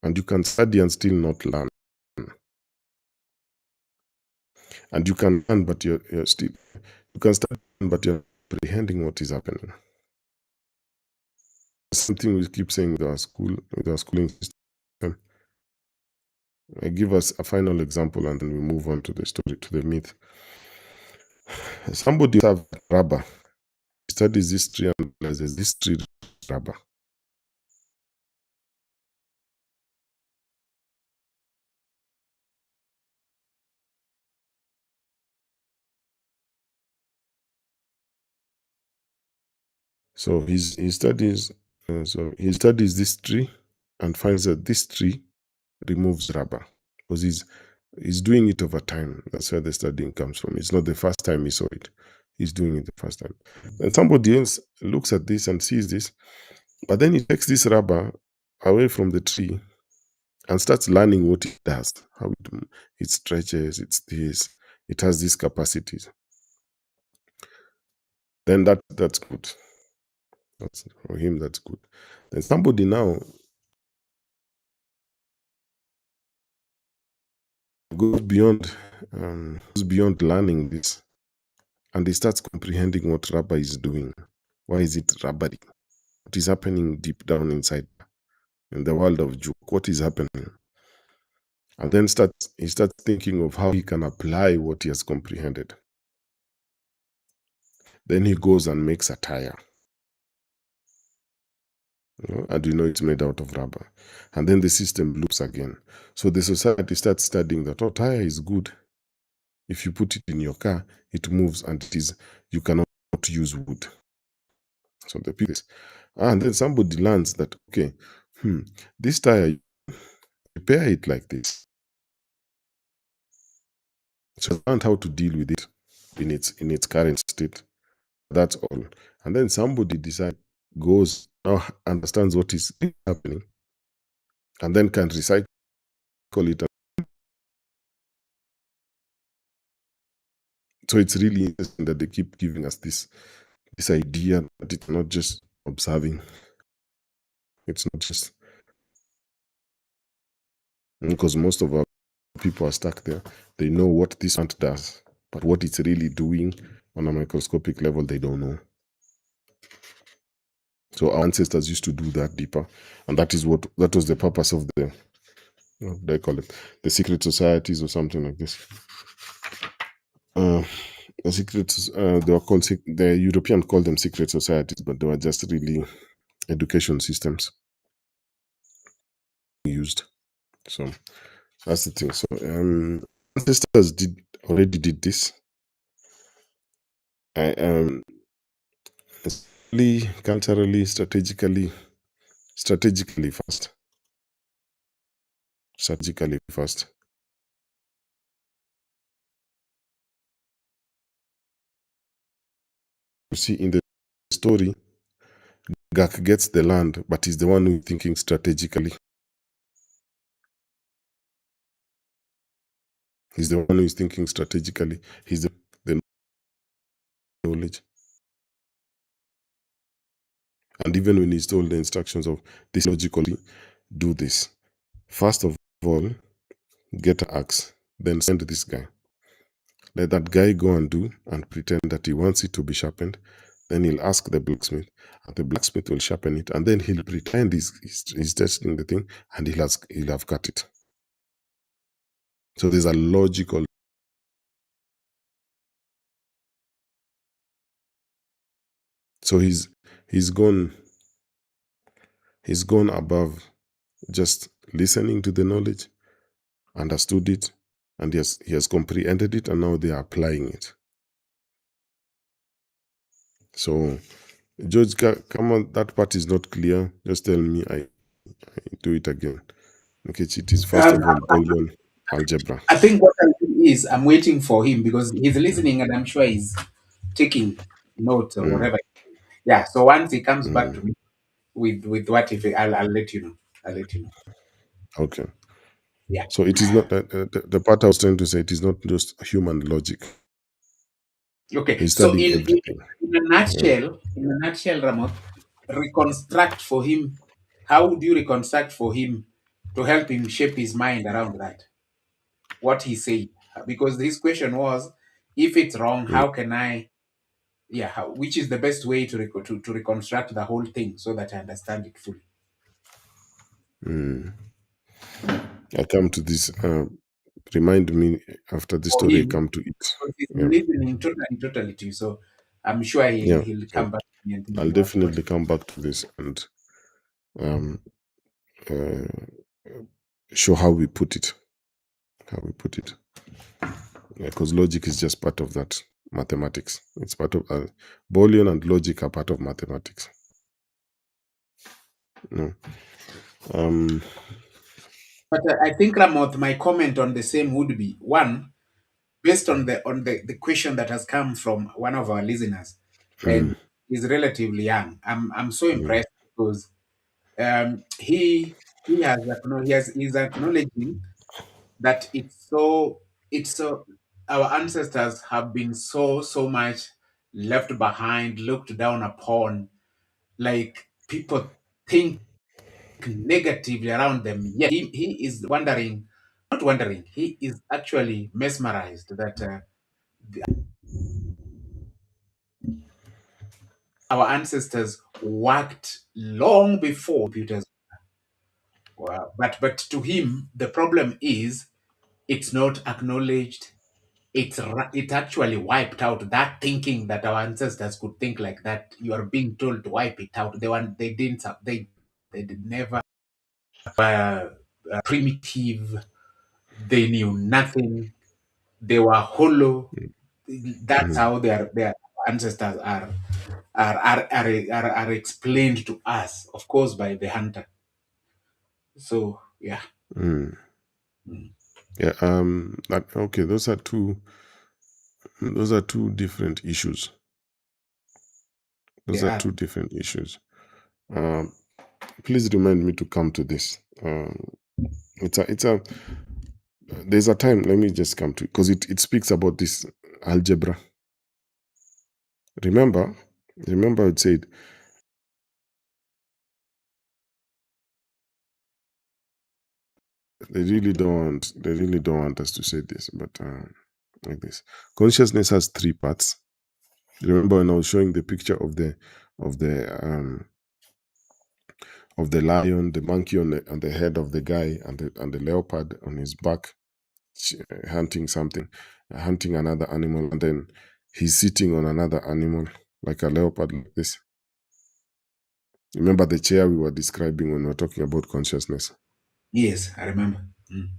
and you can study and still not learn. And you can learn, but you're still, you can study, but you're comprehending what is happening. Something we keep saying with our schooling system. I give us a final example and then we move on to the story, to the myth. Somebody observed rubber. He studies this tree and realizes this tree is rubber. So he studies this tree and finds that this tree removes rubber, because he's doing it over time. That's where the studying comes from. It's not the first time he saw it. He's doing it the first time. And somebody else looks at this and sees this, but then he takes this rubber away from the tree and starts learning what it does, how it stretches, it has these capacities. Then that's good. That's for him. That's good. Then somebody now goes beyond learning this, and he starts comprehending what Rabbi is doing. Why is it Rabbi? What is happening deep down inside in the world of Juke? What is happening? And then he starts thinking of how he can apply what he has comprehended. Then he goes and makes a tire. And it's made out of rubber. And then the system loops again. So the society starts studying that, tire is good. If you put it in your car, it moves, and you cannot use wood. So the pieces. And then somebody learns that, okay, this tire, repair it like this. So learn how to deal with it in its current state. That's all. And then somebody goes now understands what is happening, and then can recycle it. So it's really interesting that they keep giving us this idea that it's not just observing. It's not just because most of our people are stuck there. They know what this ant does, but what it's really doing on a microscopic level, they don't know. So our ancestors used to do that deeper, and that was the purpose of what do they call it? The secret societies or something like this. The secrets, they were called, the European called them secret societies, but they were just really education systems used. So that's the thing. So ancestors already did this. Culturally, strategically first. Strategically first. You see, in the story, Gak gets the land, but he's the one who's thinking strategically. He's the one who's thinking strategically. He's the knowledge. And even when he's told the instructions of this logically, do this. First of all, get an axe, then send this guy. Let that guy go and do and pretend that he wants it to be sharpened. Then he'll ask the blacksmith, and the blacksmith will sharpen it, and then he'll pretend he's testing the thing, and he'll have cut it. So there's a logical. So he's gone above just listening to the knowledge, understood it, and he has comprehended it, and now they are applying it. So George, come on, that part is not clear. Just tell me, I do it again. Okay, it is first of all Boolean algebra. I think what I'll do is I'm waiting for him because he's listening and I'm sure he's taking notes or Mm, whatever. Yeah. So once he comes back to mm, me with what if I'll let you know. I'll let you know. okay. Yeah. So it is not the part I was trying to say. It is not just human logic. Okay. He's So studying everything. Yeah. in a nutshell, Ramoth, reconstruct for him. How would you reconstruct for him to help him shape his mind around that? What he said, because his question was, if it's wrong, Mm, how can I? Yeah, which is the best way to reconstruct the whole thing so that I understand it fully mm. I come to this. Remind me after the for story. I him come to it. because he's Yeah. listening totally to you. So I'm sure Yeah. he'll So come back to me and tell I'll me what definitely come back to this and um, uh, show how we put it. How we put it. Because logic is just part of that mathematics. It's part of Boolean and logic are part of mathematics. No. Um, But I think Ramoth, my comment on the same would be one based on the question that has come from one of our listeners, mm, and is relatively young. I'm so mm, impressed because he has he's acknowledging that it's so our ancestors have been so much left behind, looked down upon, like people think negatively around them. Yet he is wondering, not wondering, he is actually mesmerized that our ancestors worked long before computers. But to him, the problem is it's not acknowledged. It actually wiped out that thinking that our ancestors could think like that. You are being told to wipe it out. They didn't they did never primitive. They knew nothing. They were hollow. That's Mm, how their ancestors are explained to us, of course, by the hunter. So yeah. mm. Mm. Yeah. Okay. Those are two different issues. They Those are are. two different issues. Um, Please remind me to come to this. It's a there's a time. Let me just come to, because it speaks about this algebra. Remember, it said they really don't want us to say this, but like this, consciousness has three parts. Remember when I was showing the picture of of the um the lion, the monkey on the head of the guy, and the leopard on his back, hunting something, hunting another animal, and then he's sitting on another animal like a leopard, like this. Remember the chair we were describing when we were talking about consciousness. Yes, I remember. Mm.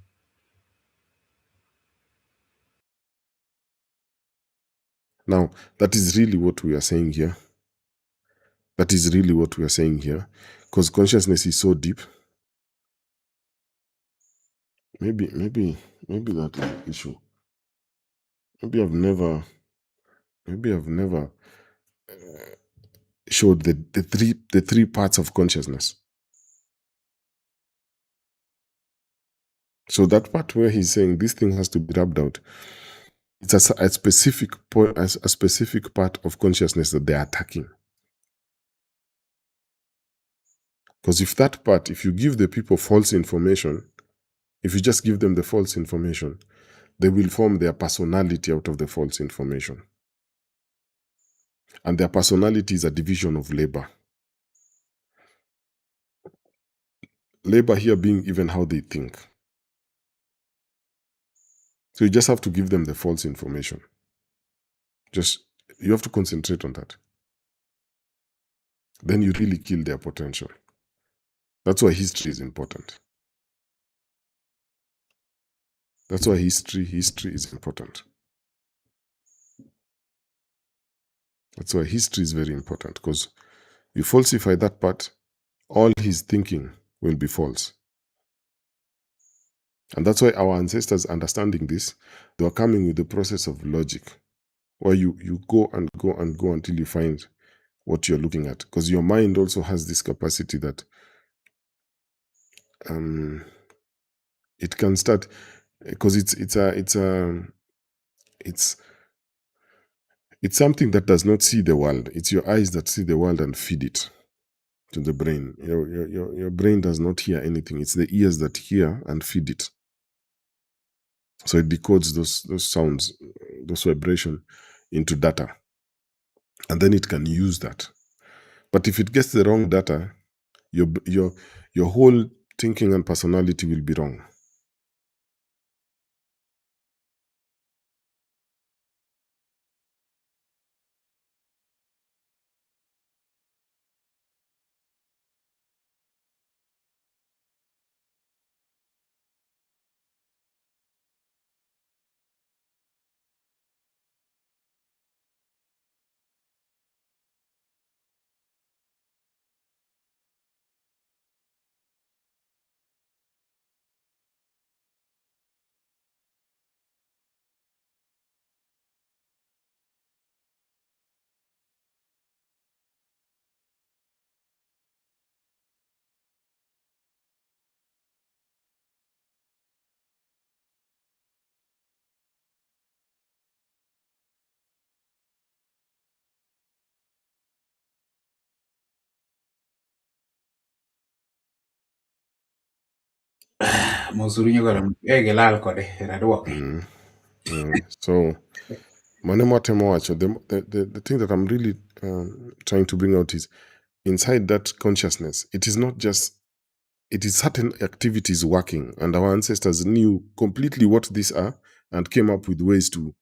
Now, that is really what we are saying here. That is really what we are saying here, because consciousness is so deep. Maybe that is the issue. Maybe I've never showed the three parts of consciousness. So that part where he's saying this thing has to be rubbed out, it's a specific point, a specific part of consciousness that they are attacking. Because if you give the people false information, if you just give them the false information, they will form their personality out of the false information. And their personality is a division of labor. Labor here being even how they think. So you just have to give them the false information. You have to concentrate on that. Then you really kill their potential. That's why history is important. That's why history is important. That's why history is very important, because you falsify that part, all his thinking will be false. And that's why our ancestors, understanding this, they were coming with the process of logic, where you go and go and go until you find what you're looking at. Because your mind also has this capacity that it can start, because it's something that does not see the world. It's your eyes that see the world and feed it to the brain. Your brain does not hear anything. It's the ears that hear and feed it. So it decodes those sounds, those vibration into data. And then it can use that. But if it gets the wrong data, your whole thinking and personality will be wrong. Mosuru nyugo gelal kode raduoke. So, Manemo Temoacho, the thing that I'm really trying to bring out is inside that consciousness, it is not just, it is certain activities working, and our ancestors knew completely what these are and came up with ways to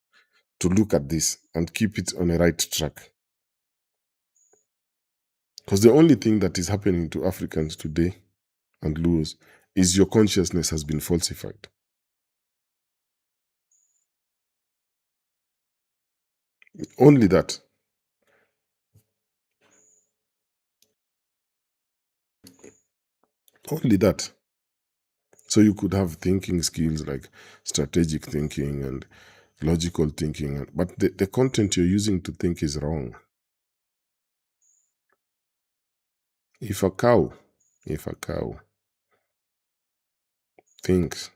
look at this and keep it on a right track. Because the only thing that is happening to Africans today and Luos is your consciousness has been falsified. Only that. Only that. So you could have thinking skills like strategic thinking and logical thinking, but the content you're using to think is wrong. If a cow thinks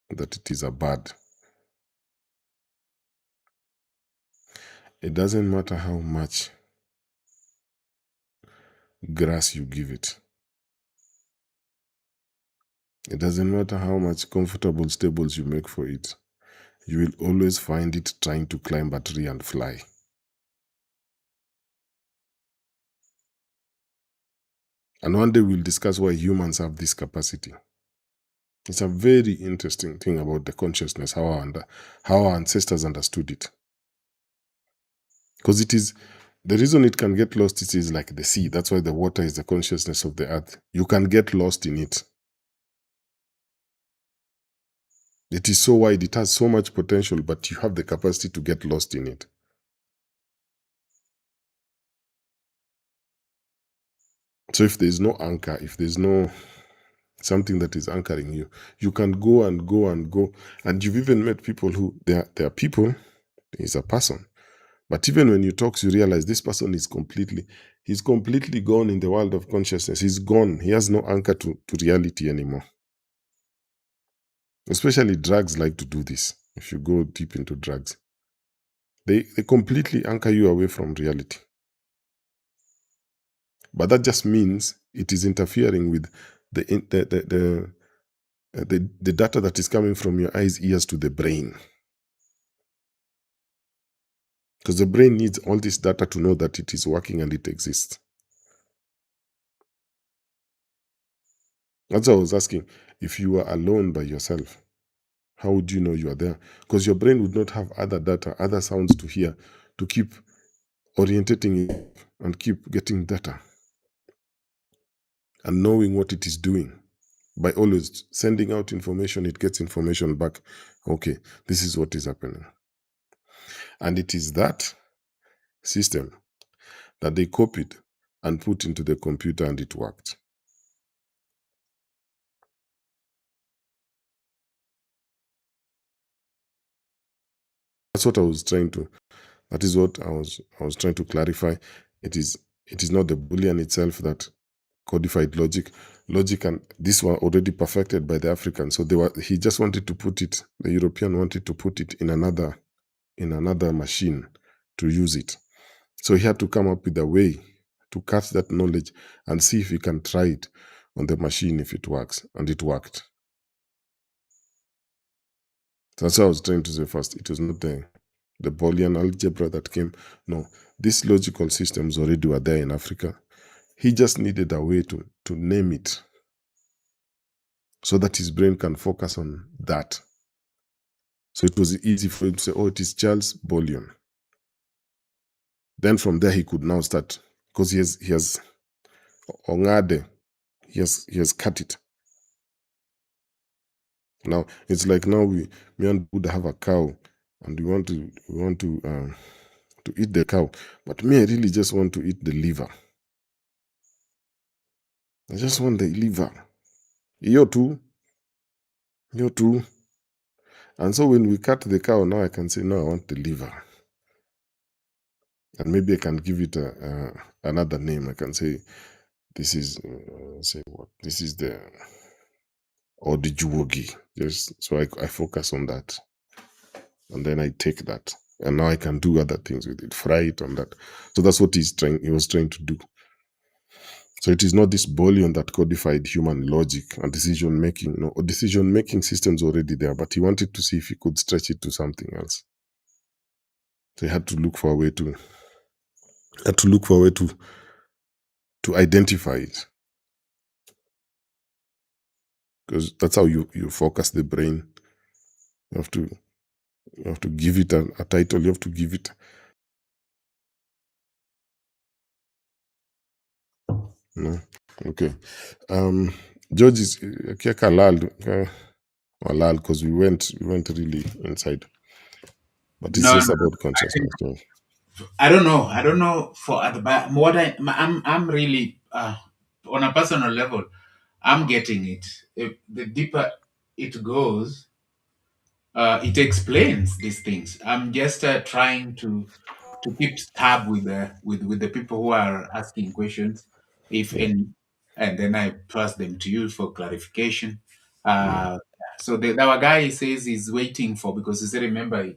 that it is a bird, it doesn't matter how much grass you give it. It doesn't matter how much comfortable stables you make for it. You will always find it trying to climb a tree and fly. And one day we'll discuss why humans have this capacity. It's a very interesting thing about the consciousness, how our ancestors understood it. Because it is, the reason it can get lost is like the sea. That's why the water is the consciousness of the earth. You can get lost in it. It is so wide, it has so much potential, but you have the capacity to get lost in it. So if there's no anchor, if there's no something that is anchoring you, you can go and go and go. And you've even met people who, they are people, he's a person. But even when you talk, you realize this person is he's completely gone in the world of consciousness. He's gone. He has no anchor to reality anymore. Especially drugs like to do this. If you go deep into drugs, they completely anchor you away from reality. But that just means it is interfering with the data that is coming from your eyes, ears to the brain. Because the brain needs all this data to know that it is working and it exists. That's why I was asking, if you are alone by yourself, how would you know you are there? Because your brain would not have other data, other sounds to hear, to keep orientating it and keep getting data and knowing what it is doing. By always sending out information, it gets information back. Okay, this is what is happening. And it is that system that they copied and put into the computer, and it worked. That's what I was trying to, that is what I was trying to clarify. It is not the Boolean itself that codified logic, and this were already perfected by the Africans. So he just wanted to put it, the European wanted to put it in another machine to use it. So he had to come up with a way to catch that knowledge and see if he can try it on the machine if it works. And it worked. That's what I was trying to say first. It was not the Boolean algebra that came. No, these logical systems already were there in Africa. He just needed a way to name it so that his brain can focus on that. So it was easy for him to say, oh, it is Charles Boolean. Then from there he could now start, because he has Ongade, he has cut it. Now it's like now me and Buddha have a cow, and we want to eat the cow, but me, I really just want to eat the liver. I just want the liver. You too. And so when we cut the cow, now I can say, no, I want the liver. And maybe I can give it another name. I can say, this is, say what? This is the, or the juwogi. Just so I focus on that. And then I take that. And now I can do other things with it, fry it on that. So that's what he was trying to do. So it is not this bullion that codified human logic and decision making. No, decision making systems already there, but he wanted to see if he could stretch it to something else. So he had to look for a way to identify it, because that's how you focus the brain. You have to give it a title. You have to give it. No, okay. George is lal because we went really inside, but it's No, just no, about I think consciousness. Yeah. I don't know. I don't know for other, but what I'm really on a personal level, I'm getting it. If the deeper it goes, it explains these things. I'm just trying to keep tab with the people who are asking questions, if Yeah. any, and then I pass them to you for clarification. Mm. So our guy says he's waiting for, because he said, remember,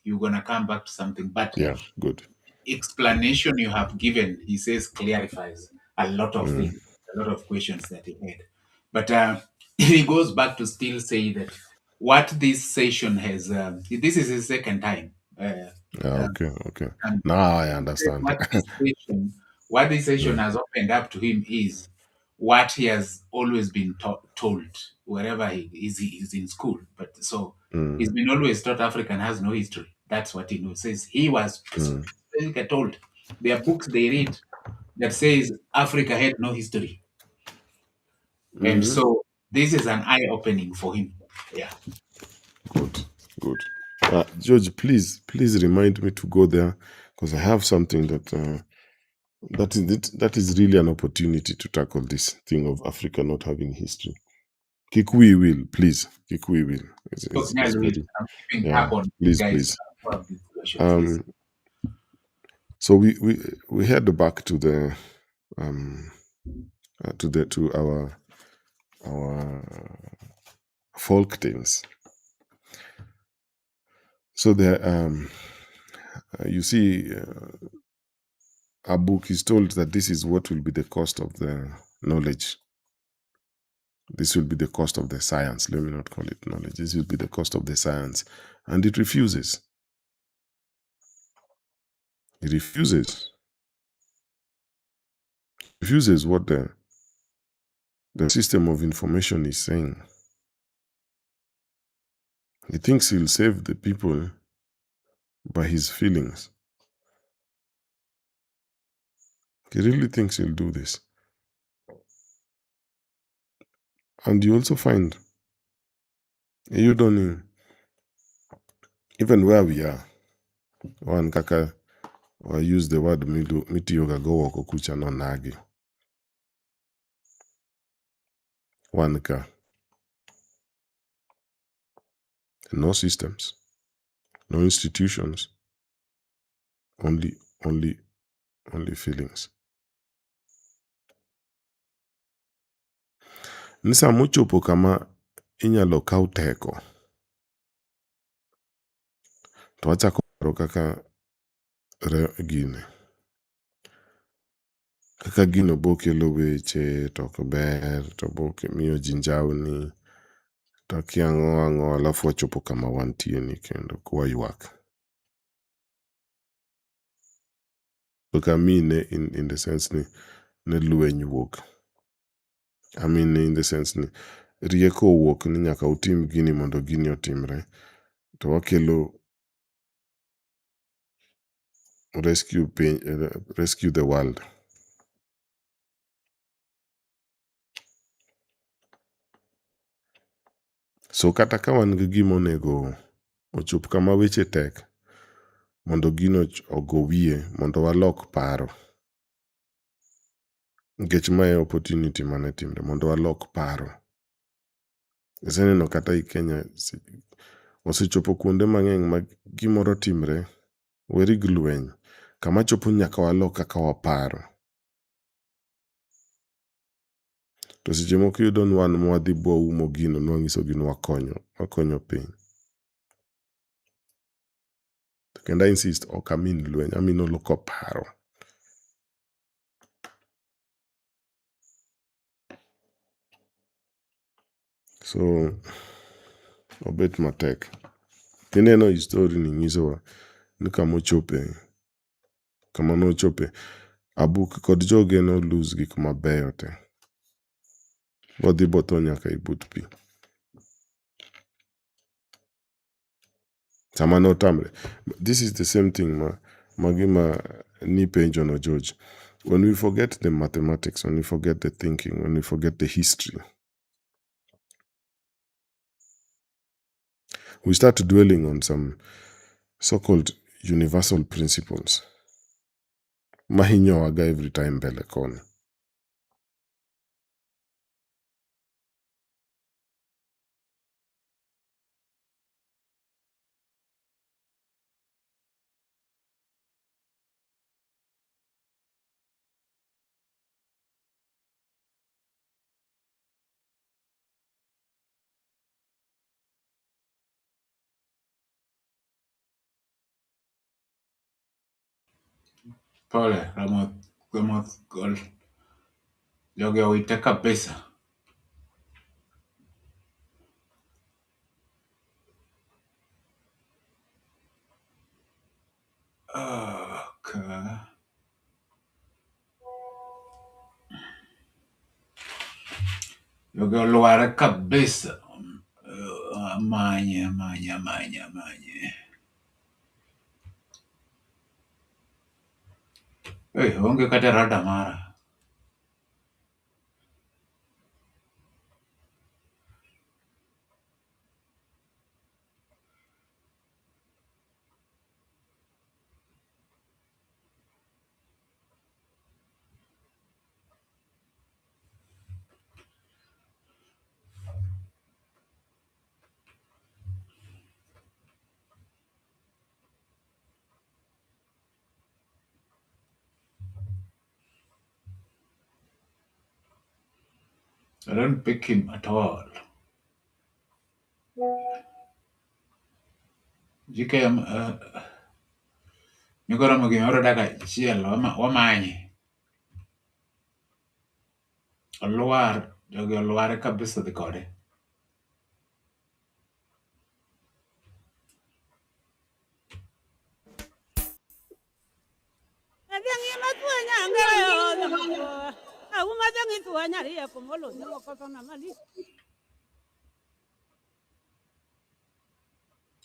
you're gonna come back to something, but Yeah. Good. explanation you have given, he says, clarifies a lot of Mm. things, a lot of questions that he had. But he goes back to still say that what this session has, this is his second time. Uh, Okay. Okay. and Now I understand. what this session Mm. has opened up to him is what he has always been told wherever he is in school. But so he's Mm. been always taught African has no history. That's what he knows. Says he was Mm. specifically told. There are books they read that says Africa had no history, and Mm. so this is an eye opening for him. Yeah. Good. Good. George, please remind me to go there, because I have something that is it. That is really an opportunity to tackle this thing of Africa not having history. Kikui will, please. Kikui will. So Is now very, I'm keeping yeah. tab on these Please, guys please. who have these questions. Yes. Um. So we head back to the um to our folk tales. So there you see, our book is told that this is what will be the cost of the knowledge. This will be the cost of the science. Let me not call it knowledge. This will be the cost of the science, and it refuses. It refuses what the system of information is saying. He thinks he'll save the people by his feelings. He really thinks he'll do this. And you also find, you don't know, even where we are, one kaka, or use the word miti yoga go wako kucha no nagi. One ka, no systems, no institutions, only, only, only feelings. Nisa muchopo kama inyalo kaw teko. To wachako paro kaka gine. Kaka gino bokelo weche, to ok ber, to miyo ji njawni, to kia ang'o alafu wachopo kama wantie ni kendo kwaywak. So kamine in the sense ni ne lweny wuok. I mean in the sense ni rieko wuok ni nyaka utim gini mondo gini otimre. To wakelo rescue the world. So kata ka wan gi gima onego ochop kama weche tek, mondo gino ogo wiye, mondo walok paro. Nikech mae opportunity mane timre, mondo walok paro. Iseneno kata i Kenya osechopo kuonde mang'eny ma gimoro timre, werig lweny, kama chopo nyaka walok kaka waparo. To seche moko iyudo ni wan mwadhi bwaumo gino nwang'iso gino wakonyo piny. Kendo I insist, ok amin lweny, amino loko paro. So obet matek. Kineno histori ni nyisowa ni kamochope, kama nochope, Abuk kod joge no lose gik mabeyo te. Bodhi botho nyaka i but pi. Sama notamre. This is the same thing magima ni penjo no George. When we forget the mathematics, when we forget the thinking, when we forget the history, we start dwelling on some so-called universal principles. Mahinyo waga every time mbele koni. Pole, Ramoth gol. Jogi owite kabisa. Okay. Jogi olware kabisa. Manye. Onge kata rada mara. I don't pick him at all. GKM, nyukoro mo gimoro daka chiel, wamanye. Olwar, jogi olware kabisa dhi kode.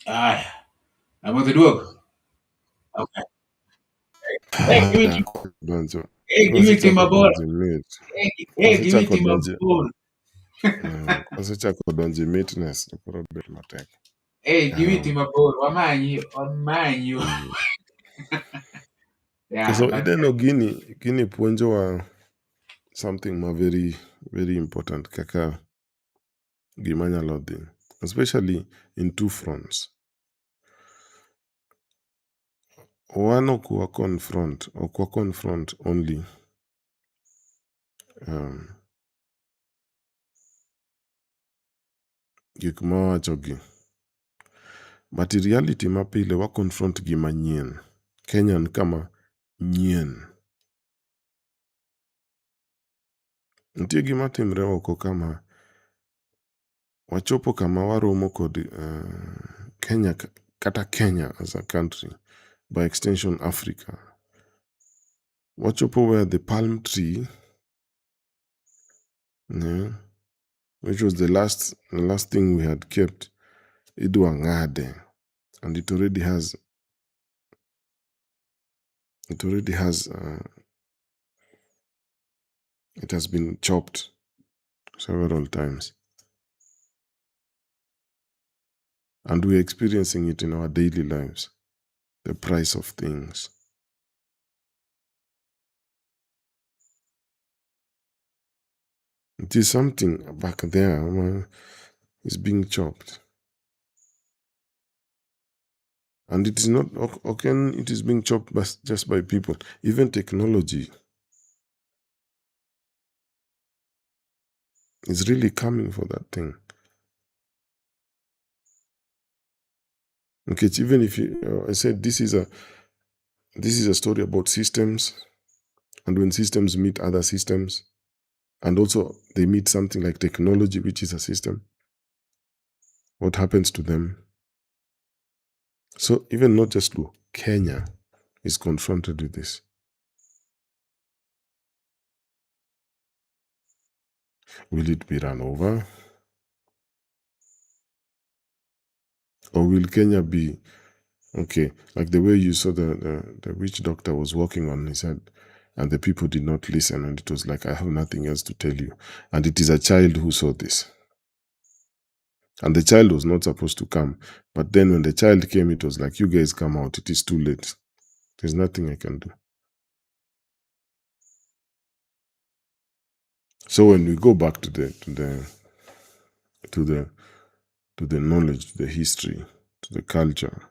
Aya, Ramoth duog. Okay. Give me Timabor. Give me Timabor. Osechako donje mitness to koro bet matek. Give me Timabor. Wamanyi. Yeah, So but ideno gini puonjowa something ma very, very important kaka gima nyalo dhi, especially in two fronts. One ok wa confront only gik mawachogi, but in reality mapile wa confront gima nyien. Kenya ni kama nyien. Nitie gima timre oko kama wachopo kama waromo kod Kenya, kata Kenya as a country, by extension Africa. Wachopo where the palm tree, which was the last thing we had kept, idwa ng'ade, and it already has it has been chopped several times, and we're experiencing it in our daily lives, the price of things. It is something back there is being chopped, and it is not okay. It is being chopped just by people. Even technology is really coming for that thing. Okay, even if I said this is a story about systems, and when systems meet other systems, and also they meet something like technology, which is a system, what happens to them. So even not just Luo, Kenya is confronted with this. Will it be run over? Or will Kenya be, okay, like the way you saw the witch doctor was walking on his head, and the people did not listen, and it was like, I have nothing else to tell you. And it is a child who saw this. And the child was not supposed to come. But then when the child came, it was like, you guys come out. It is too late. There's nothing I can do. So when we go back to the knowledge, to the history, to the culture,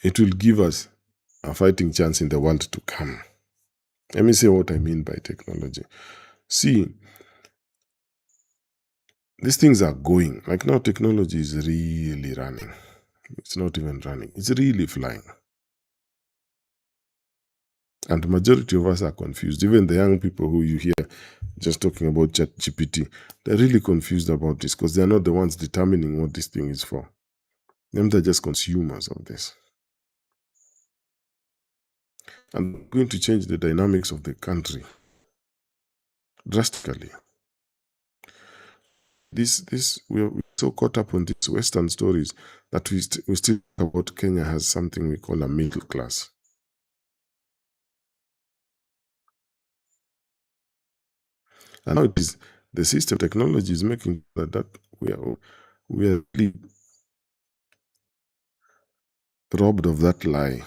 it will give us a fighting chance in the world to come. Let me say what I mean by technology. See, these things are going. Like now, technology is really running. It's not even running. It's really flying. And the majority of us are confused. Even the young people who you hear just talking about ChatGPT, they're really confused about this because they're not the ones determining what this thing is for. They're just consumers of this. And going to change the dynamics of the country drastically. We're so caught up on these Western stories that we still talk about Kenya has something we call a middle class. And now it is the system technology is making that we are really robbed of that lie.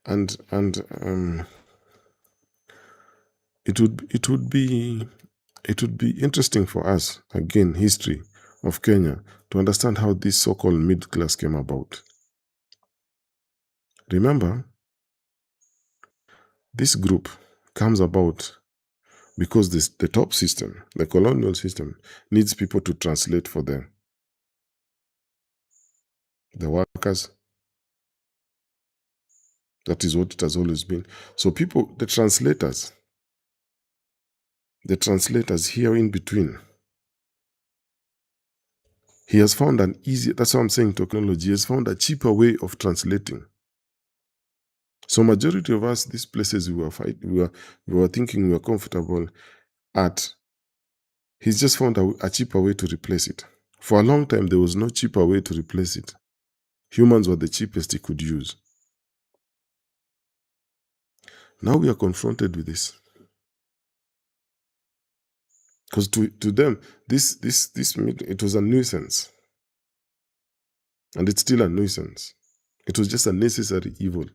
And it would be interesting for us, again, history of Kenya, to understand how this so-called middle class came about. Remember, this group comes about because the top system, the colonial system, needs people to translate for them. The workers, that is what it has always been. So people, the translators here in between, he has found an easy, that's what I'm saying, technology, he has found a cheaper way of translating. So majority of us, these places we were thinking we were comfortable at, he's just found a cheaper way to replace it. For a long time, there was no cheaper way to replace it. Humans were the cheapest he could use. Now we are confronted with this. Because to them, it was a nuisance. And it's still a nuisance. It was just a necessary evil.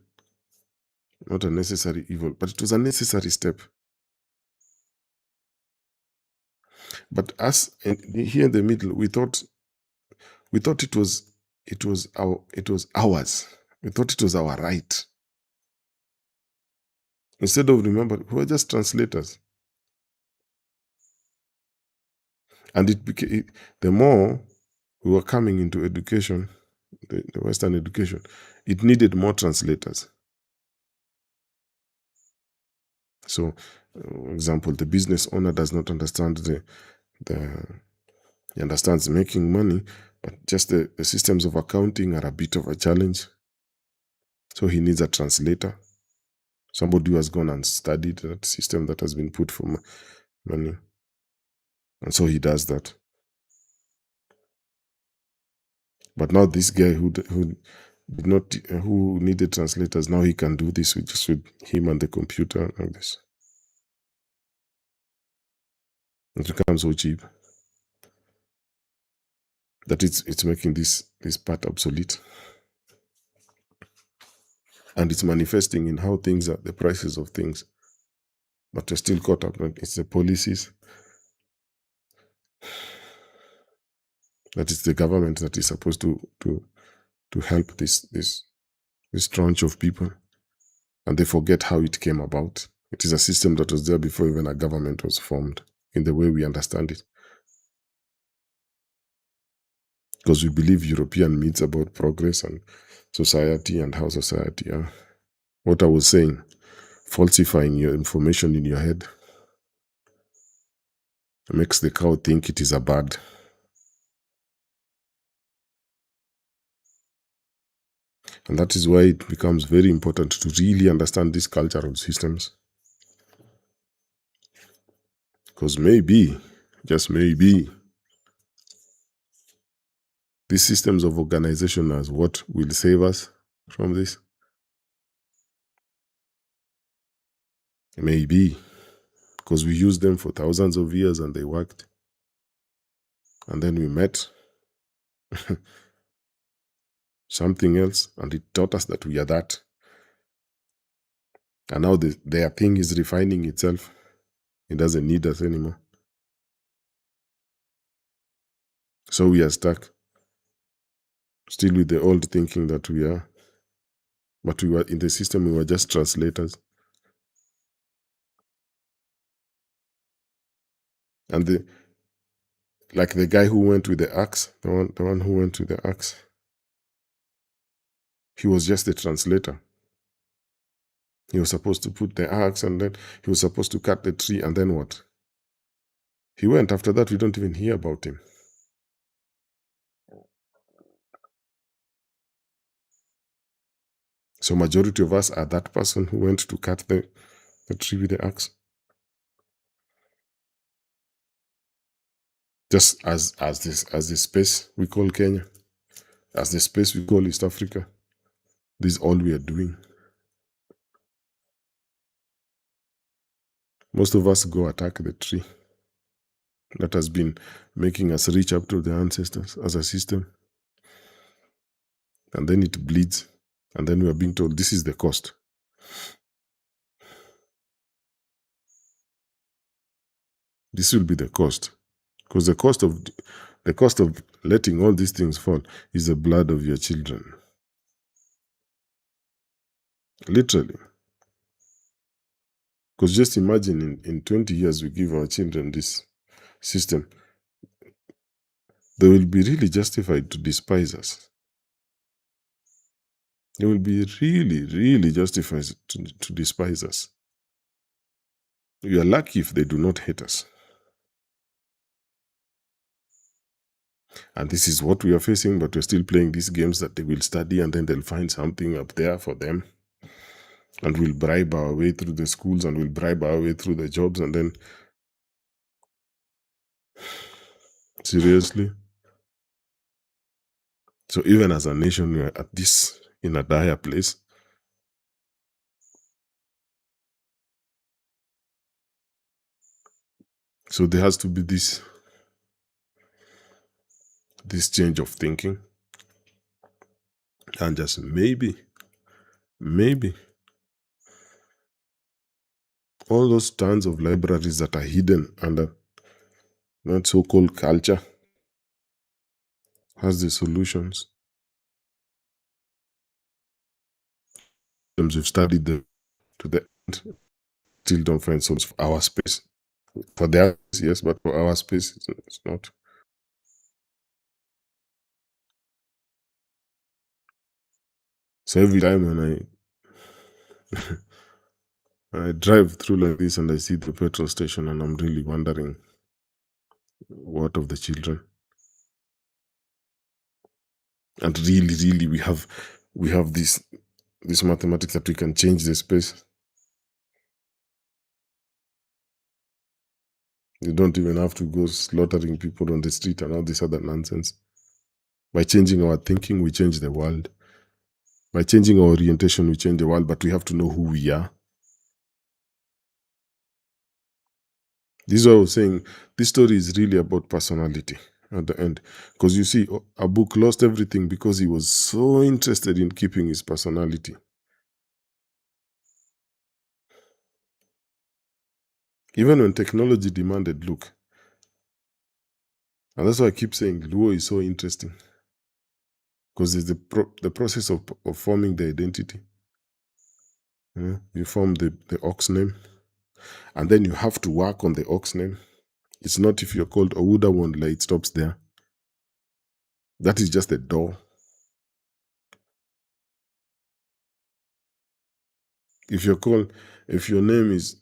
Not a necessary evil, but it was a necessary step. But us here in the middle, we thought it was ours. We thought it was our right. Instead of remember, we were just translators. And it became, the more we were coming into education, the Western education, it needed more translators. So, for example, the business owner does not understand he understands making money, but just the systems of accounting are a bit of a challenge. So he needs a translator, somebody who has gone and studied that system that has been put for money. And so he does that. But now this guy who needed translators, now he can do this with him and the computer like this. It becomes so cheap that it's making this part obsolete. And it's manifesting in how things are, the prices of things. But we're still caught up. It's the policies. That is the government that is supposed to help this tranche of people. And they forget how it came about. It is a system that was there before even a government was formed, in the way we understand it. Because we believe European myths about progress and society and how society are. What I was saying, falsifying your information in your head. It makes the cow think it is a bird. And that is why it becomes very important to really understand these cultural systems. Because maybe, just maybe, these systems of organization are what will save us from this. Maybe. Because we used them for thousands of years and they worked. And then we met something else and it taught us that we are that. And now their thing is refining itself. It doesn't need us anymore. So we are stuck. Still with the old thinking that we are. But we were in the system, we were just translators. And like the guy who went with the axe, the one who went with the axe, he was just a translator. He was supposed to put the axe and then he was supposed to cut the tree and then what? He went. After that, we don't even hear about him. So majority of us are that person who went to cut the tree with the axe. Just as the space we call Kenya, as the space we call East Africa. This is all we are doing. Most of us go attack the tree that has been making us reach up to the ancestors as a system. And then it bleeds. And then we are being told this is the cost. This will be the cost. Because the cost of letting all these things fall is the blood of your children. Literally. Because just imagine in 20 years we give our children this system. They will be really justified to despise us. They will be really, really justified to despise us. We are lucky if they do not hate us. And this is what we are facing, but we're still playing these games that they will study and then they'll find something up there for them. And we'll bribe our way through the schools and we'll bribe our way through the jobs and then... Seriously? So even as a nation, we are at this, in a dire place. So there has to be this change of thinking. And just maybe, all those tons of libraries that are hidden under that so-called culture has the solutions. We've studied them to the end, still don't find solutions for our space. For their space, yes, but for our space, it's not. So every time when I drive through like this and I see the petrol station and I'm really wondering, what of the children? And really, we have this mathematics that we can change the space. You don't even have to go slaughtering people on the street and all this other nonsense. By changing our thinking, we change the world. By changing our orientation, we change the world, but we have to know who we are. This is what I was saying. This story is really about personality at the end. Because you see, a book lost everything because he was so interested in keeping his personality. Even when technology demanded, look. And that's why I keep saying Luo is so interesting. Because it's the process of forming the identity. You form the ox name. And then you have to work on the ox name. It's not if you're called Owuda Wondla, it stops there. That is just a door. If you're called If your name is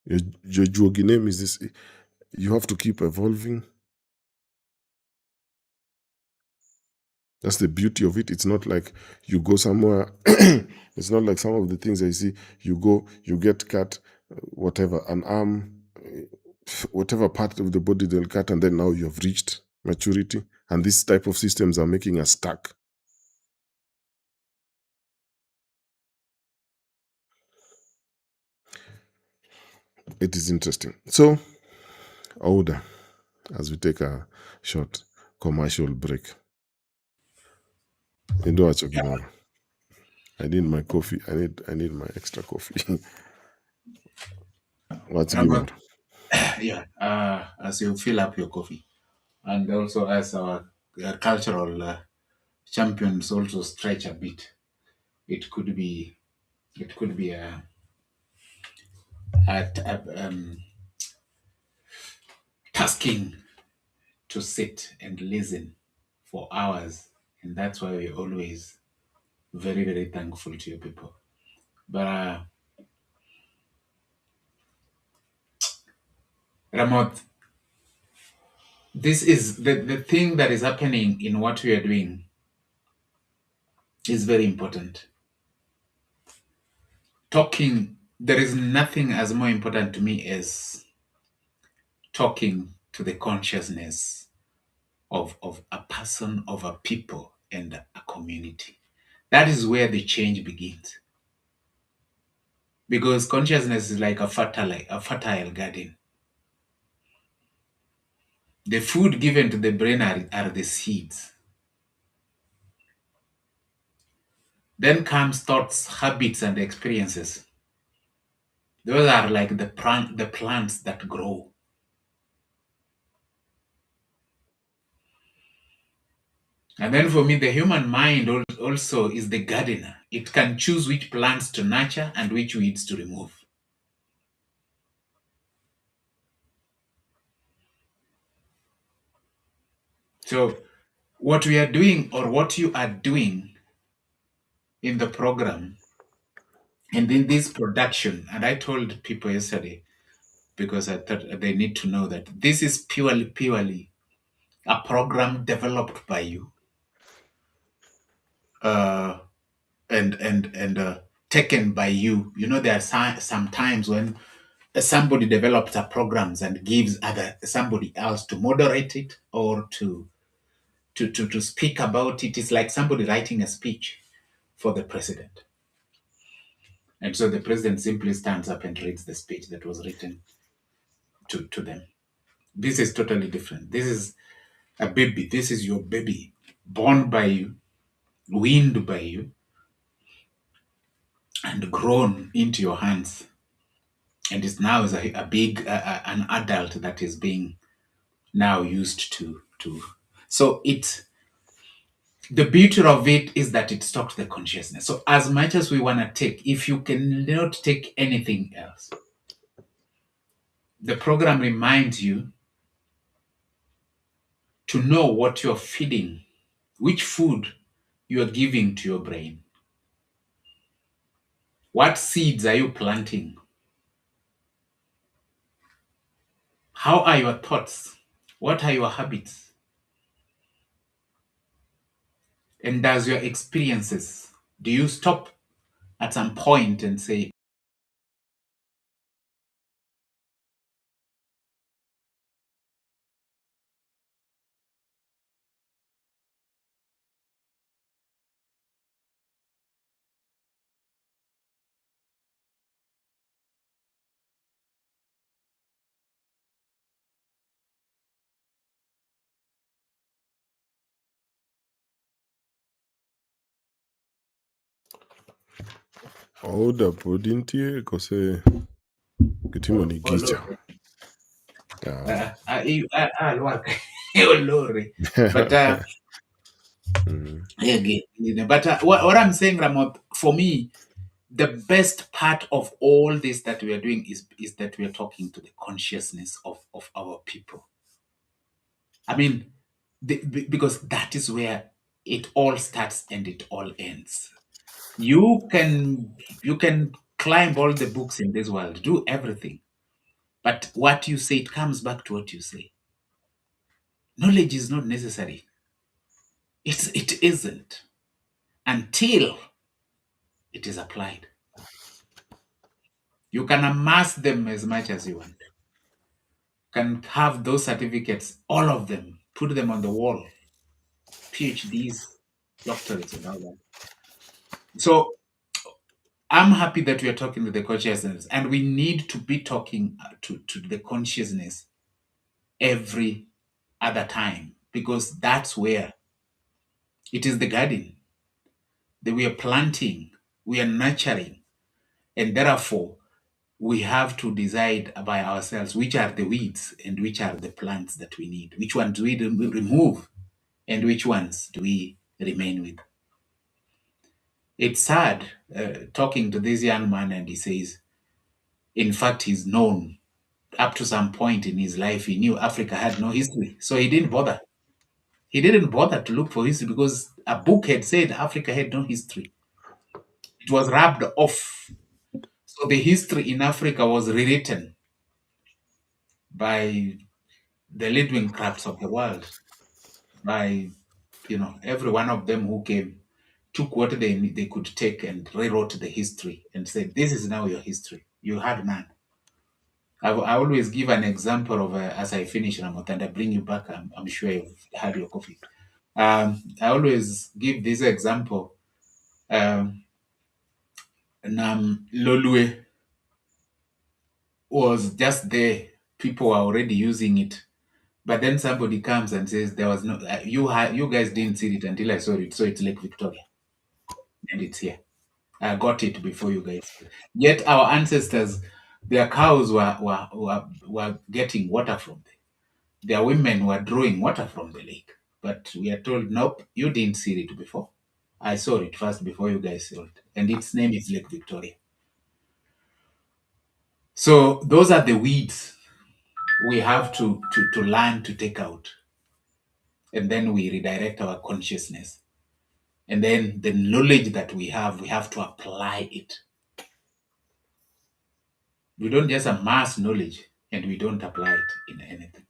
your Jogi name is this, you have to keep evolving. That's the beauty of it. It's not like you go somewhere. It's not like some of the things I see. You go, you get cut, whatever, an arm, whatever part of the body they'll cut, and then now you have reached maturity. And this type of systems are making us stuck. It is interesting. So, Oda, as we take a short commercial break. Ndo achokimama. I need my coffee. I need my extra coffee. What's Ramoth, Gimor? yeah, as you fill up your coffee, and also as our cultural champions also stretch a bit, it could be a tasking to sit and listen for hours, and that's why we're always very, very thankful to you people. But Ramoth, this is the thing that is happening in what we are doing is very important. Talking, there is nothing as more important to me as talking to the consciousness of a person, of a people, and a community. That is where the change begins. Because consciousness is like a fertile garden. The food given to the brain are the seeds. Then comes thoughts, habits, and experiences. Those are like the plants that grow. And then for me, the human mind also is the gardener. It can choose which plants to nurture and which weeds to remove. So, what we are doing, or what you are doing in the program and in this production, and I told people yesterday because I thought they need to know that this is purely a program developed by you, uh, and taken by you. You know, there are some times when somebody develops a programs and gives other somebody else to moderate it or to speak about it. It's like somebody writing a speech for the president, and so the president simply stands up and reads the speech that was written to them. This is totally different. This is a baby. This is your baby, born by you, weaned by you, and grown into your hands, and is now is a big an adult that is being now used to. So it the beauty of it is that it stocks the consciousness. So as much as we want to take, if you cannot take anything else, the program reminds you to know what you're feeding, which food you are giving to your brain. What seeds are you planting? How are your thoughts? What are your habits? And does your experiences, do you stop at some point and say, Oda podintie kose kitimo oh, ni oh Lord, gicha. Yeah. Lord, oh Lord. But Mm. again, but what I'm saying, Ramoth, for me, the best part of all this that we are doing is that we are talking to the consciousness of our people. I mean, because that is where it all starts and it all ends. You can climb all the books in this world, do everything, but what you say, it comes back to what you say. Knowledge is not necessary. It isn't until it is applied. You can amass them as much as you want. Can have those certificates, all of them, put them on the wall, PhDs, doctorates, and all that. So I'm happy that we are talking to the consciousness, and we need to be talking to the consciousness every other time, because that's where it is the garden that we are planting, we are nurturing, and therefore we have to decide by ourselves which are the weeds and which are the plants that we need, which ones do we remove and which ones do we remain with. It's sad talking to this young man, and he says, in fact, he's known up to some point in his life, he knew Africa had no history. So he didn't bother. He didn't bother to look for history because a book had said Africa had no history. It was rubbed off. So the history in Africa was rewritten by the leading crafts of the world, by every one of them who came, took what they could take and rewrote the history and said, this is now your history. You had none. I always give an example of, as I finish, Ramoth, and I bring you back. I'm sure you've had your coffee. I always give this example. Nam Lolue was just there. People were already using it. But then somebody comes and says, there was no, you guys didn't see it until I saw it. So it's Lake Victoria. And it's here. I got it before you guys. Yet our ancestors, their cows were getting water from there. Their women were drawing water from the lake. But we are told, nope, you didn't see it before. I saw it first before you guys saw it. And its name is Lake Victoria. So those are the weeds we have to learn to take out. And then we redirect our consciousness. And then the knowledge that we have to apply it. We don't just amass knowledge and we don't apply it in anything.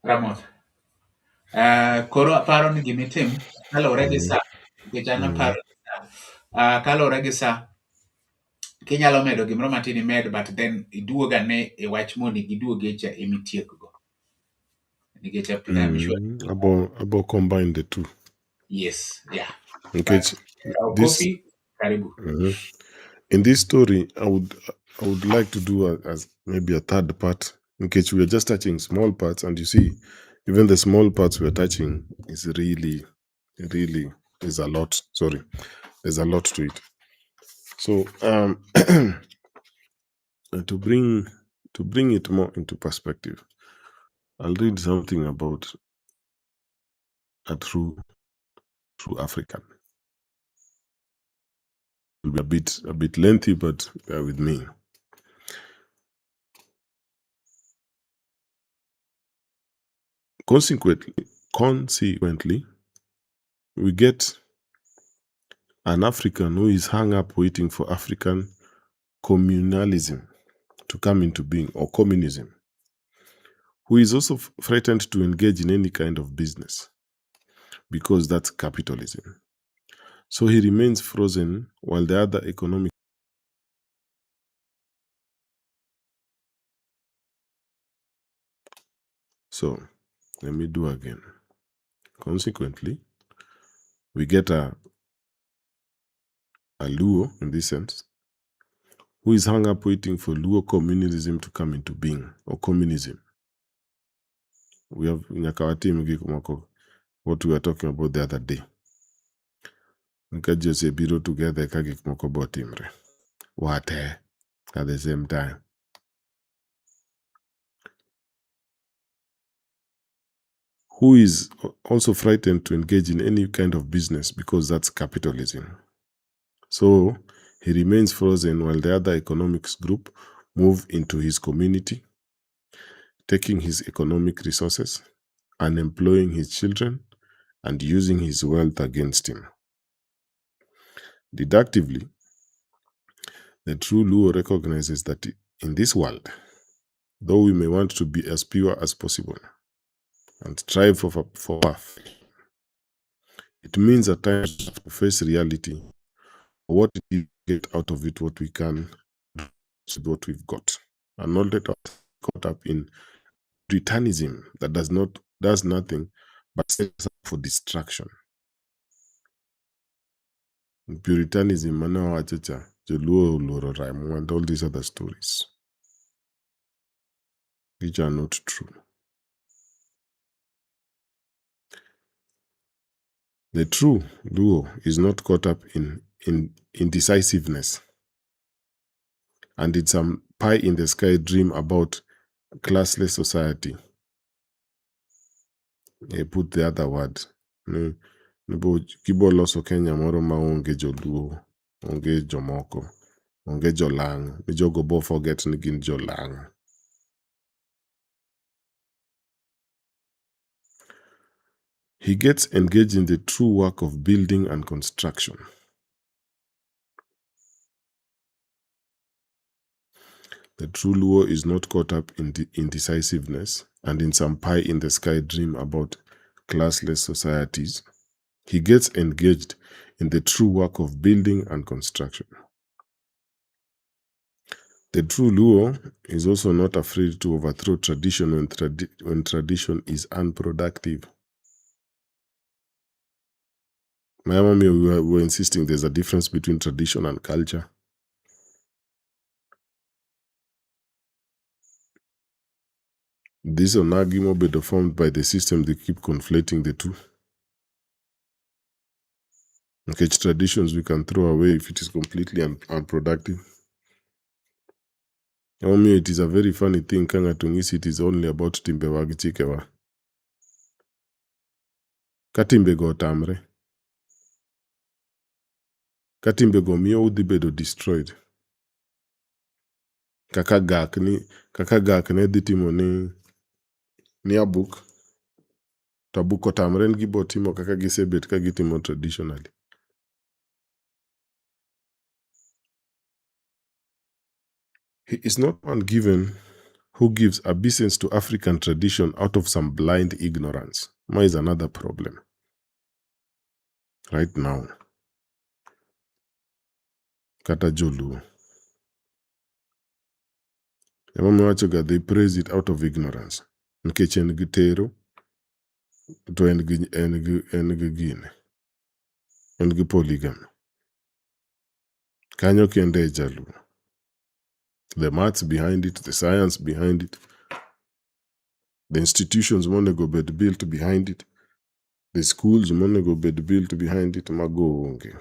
Ramoth, koro aparo ni gimitim, kalore gi sa, nikech an aparo ni sa, kalore gi sa, kinyalo medo gimoro matin imed, but then iduogane e wach mondo giduogecha emitiekgo. Nikech I'm sure. About combine the two. Yes, yeah. Okay, But this coffee, karibu. in this story, I would like to do as maybe a third part. In case we are just touching small parts, and you see, even the small parts we are touching is really is a lot. Sorry, there's a lot to it. So to bring it more into perspective, I'll read something about a true African. It will be a bit lengthy, but bear with me. Consequently, we get an African who is hung up waiting for African communalism to come into being, or communism, who is also frightened to engage in any kind of business because that's capitalism. So he remains frozen while the other economic. So let me do again. Consequently, we get a Luo in this sense, who is hung up waiting for Luo communalism to come into being, or communism. We have what we were talking about the other day. Just biro together kagik moko botimre. What at the same time. Who is also frightened to engage in any kind of business because that's capitalism. So he remains frozen while the other economics group move into his community, taking his economic resources, unemploying his children, and using his wealth against him. Deductively, the true Luo recognizes that in this world, though we may want to be as pure as possible and strive for perfection, it means at times to face reality, what we get out of it, what we can, with what we've got, and not let us caught up in Puritanism that does nothing but set us up for distraction. Puritanism, Mano Wachacha, Joluo Loro Raimo, and all these other stories, which are not true. The true Luo is not caught up in indecisiveness and it's some pie in the sky dream about classless society. Put the other word. Kibo loso Kenya moro ma onge joluo, onge jomoko, onge jolang', mi jogo bo forget ni gin jolang'. He gets engaged in the true work of building and construction. The true Luo is not caught up in indecisiveness and in some pie in the sky dream about classless societies. He gets engaged in the true work of building and construction. The true Luo is also not afraid to overthrow tradition when tradition is unproductive. My mommy were insisting there's a difference between tradition and culture. This onagimo bedo formed by the system, they keep conflating the two. Okay, traditions we can throw away if it is completely unproductive. Mommy, it is a very funny thing, Kanga Tungisi, it is only about timbe wagichikewa. Katimbe go tamre. Katimbe go miyo udhi bedo destroyed. Kaka gak ne dhi timo ni abuk. To abuk otamre ni gibo timo kaka gisebet ka gitimo traditionally. He is not one who gives obeisance to African tradition out of some blind ignorance. Ma is another problem. Right now. Kata Joluo. They praise it out of ignorance. Nkech en gitero, to en gine. En gi polygamy. Kanyo kende Jaluo. The maths behind it, the science behind it, the institutions monego bed built behind it, the schools monego bed built behind it, mago onge.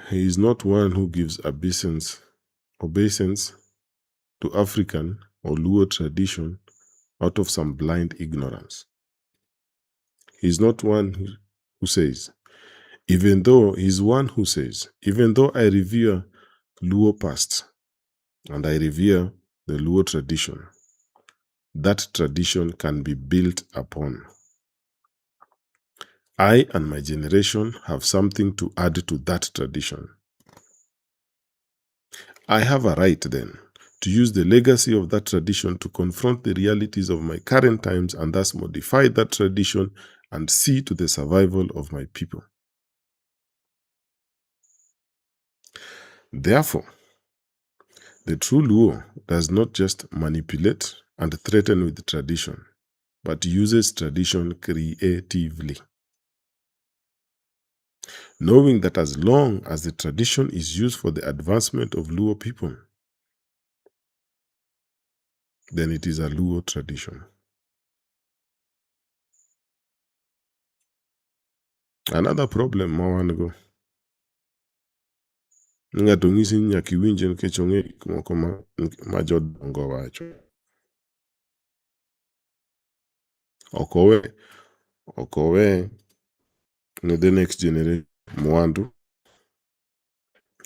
He is not one who gives obeisance to African or Luo tradition out of some blind ignorance. He is not one who says, even though I revere Luo past and I revere the Luo tradition, that tradition can be built upon. I and my generation have something to add to that tradition. I have a right then to use the legacy of that tradition to confront the realities of my current times and thus modify that tradition and see to the survival of my people. Therefore, the true Luo does not just manipulate and threaten with tradition, but uses tradition creatively. Knowing that as long as the tradition is used for the advancement of Luo people, then it is a Luo tradition. Another problem mawanego. Ng'ato ng'isi ni nyaka iwinje nikech ong'e gik moko ma jodongo wacho. Ok owe ne the next generation mwandu.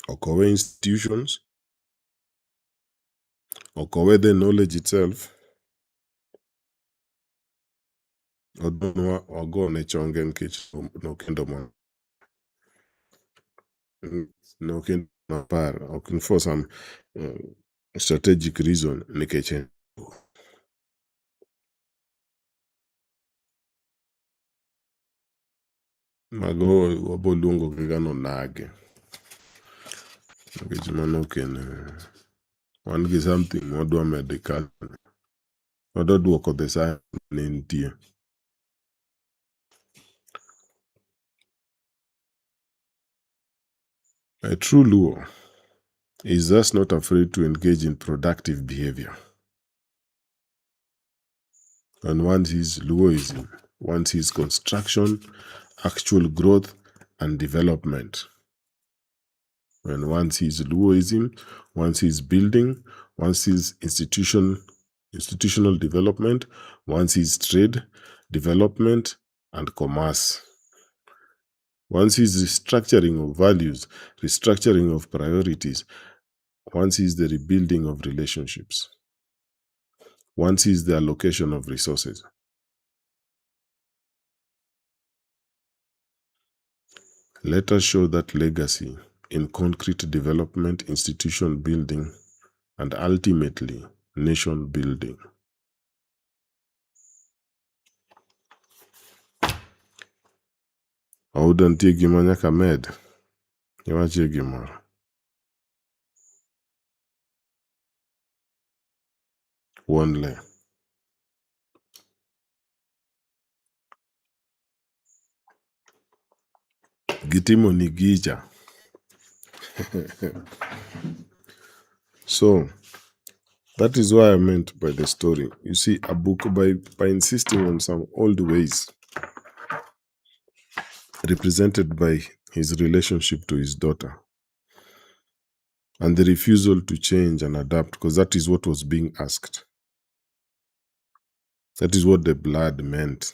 Ok owe institutions. Ok owe the knowledge itself. Odonwa ogone chonge nikech nokendo nokendo mapar ok for some strategic reason nikech mago waboluongo giga nonage nikech mano wan gi something mwadwa medical wadwa duoko the science ne nitie. A true Luo is thus not afraid to engage in productive behavior. And one sees Luoism, one sees construction, actual growth, and development. When one sees Luoism, one sees building, one sees institutional development, one sees trade, development, and commerce. One sees restructuring of values, restructuring of priorities. One sees the rebuilding of relationships. One sees the allocation of resources. Let us show that legacy in concrete development, institution building, and ultimately nation building. Audantie gima nyaka med, iwachie gimoro. Wuon le. Gitimo ni gicha. So, that is what I meant by the story. You see, a book by insisting on some old ways represented by his relationship to his daughter and the refusal to change and adapt, because that is what was being asked. That is what the blood meant.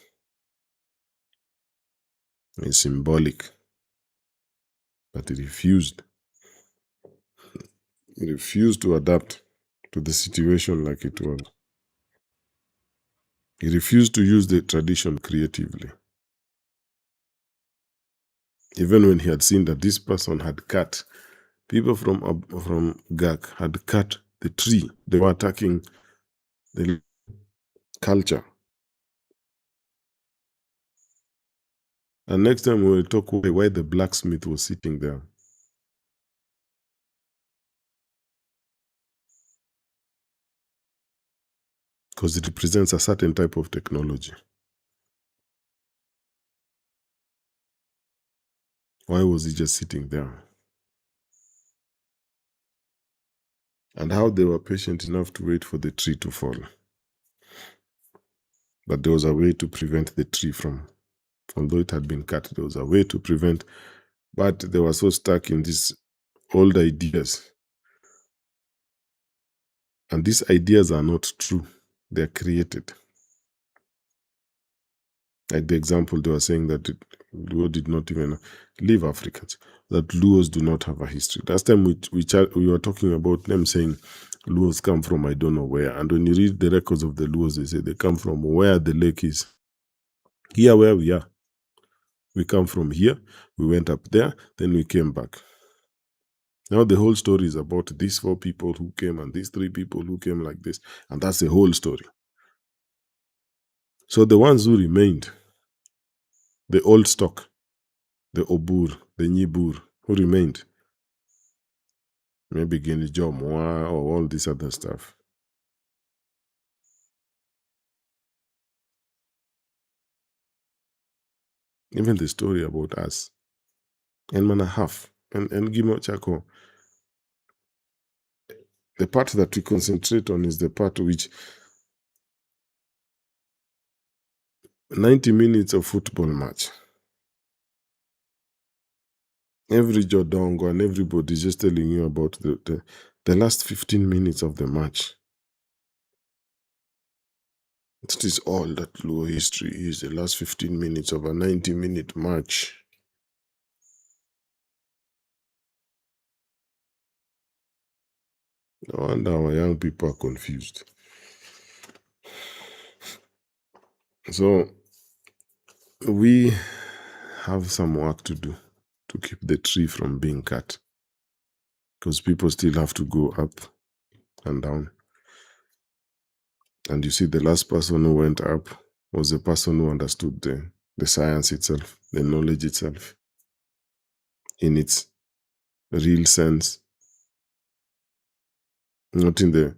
It's symbolic. But he refused. He refused to adapt to the situation like it was. He refused to use the tradition creatively. Even when he had seen that this person had cut, people from Gak had cut the tree. They were attacking the culture. And next time we will talk why the blacksmith was sitting there. Because it represents a certain type of technology. Why was he just sitting there? And how they were patient enough to wait for the tree to fall. But there was a way to prevent the tree from, although it had been cut, there was a way to prevent, but they were so stuck in these old ideas. And these ideas are not true. They're created. Like the example they were saying that Luo did not even leave Africans, that Luos do not have a history. Last time we were talking about them saying Luos come from I don't know where. And when you read the records of the Luos, they say they come from where the lake is. Here where we are. We come from here, we went up there, then we came back. Now the whole story is about these 4 people who came and these 3 people who came like this. And that's the whole story. So the ones who remained, the old stock, the Obur, the Nyibur, who remained, maybe Gini Jomwa or all this other stuff. Even the story about us, and Manahaf, and Gimo Chako, the part that we concentrate on is the part which 90 minutes of football match. Every Jodongo and everybody is just telling you about the last 15 minutes of the match. That is all that Luo history is, the last 15 minutes of a 90-minute match. No wonder our young people are confused. So, we have some work to do to keep the tree from being cut, because people still have to go up and down. And you see, the last person who went up was the person who understood the science itself, the knowledge itself, in its real sense, not in the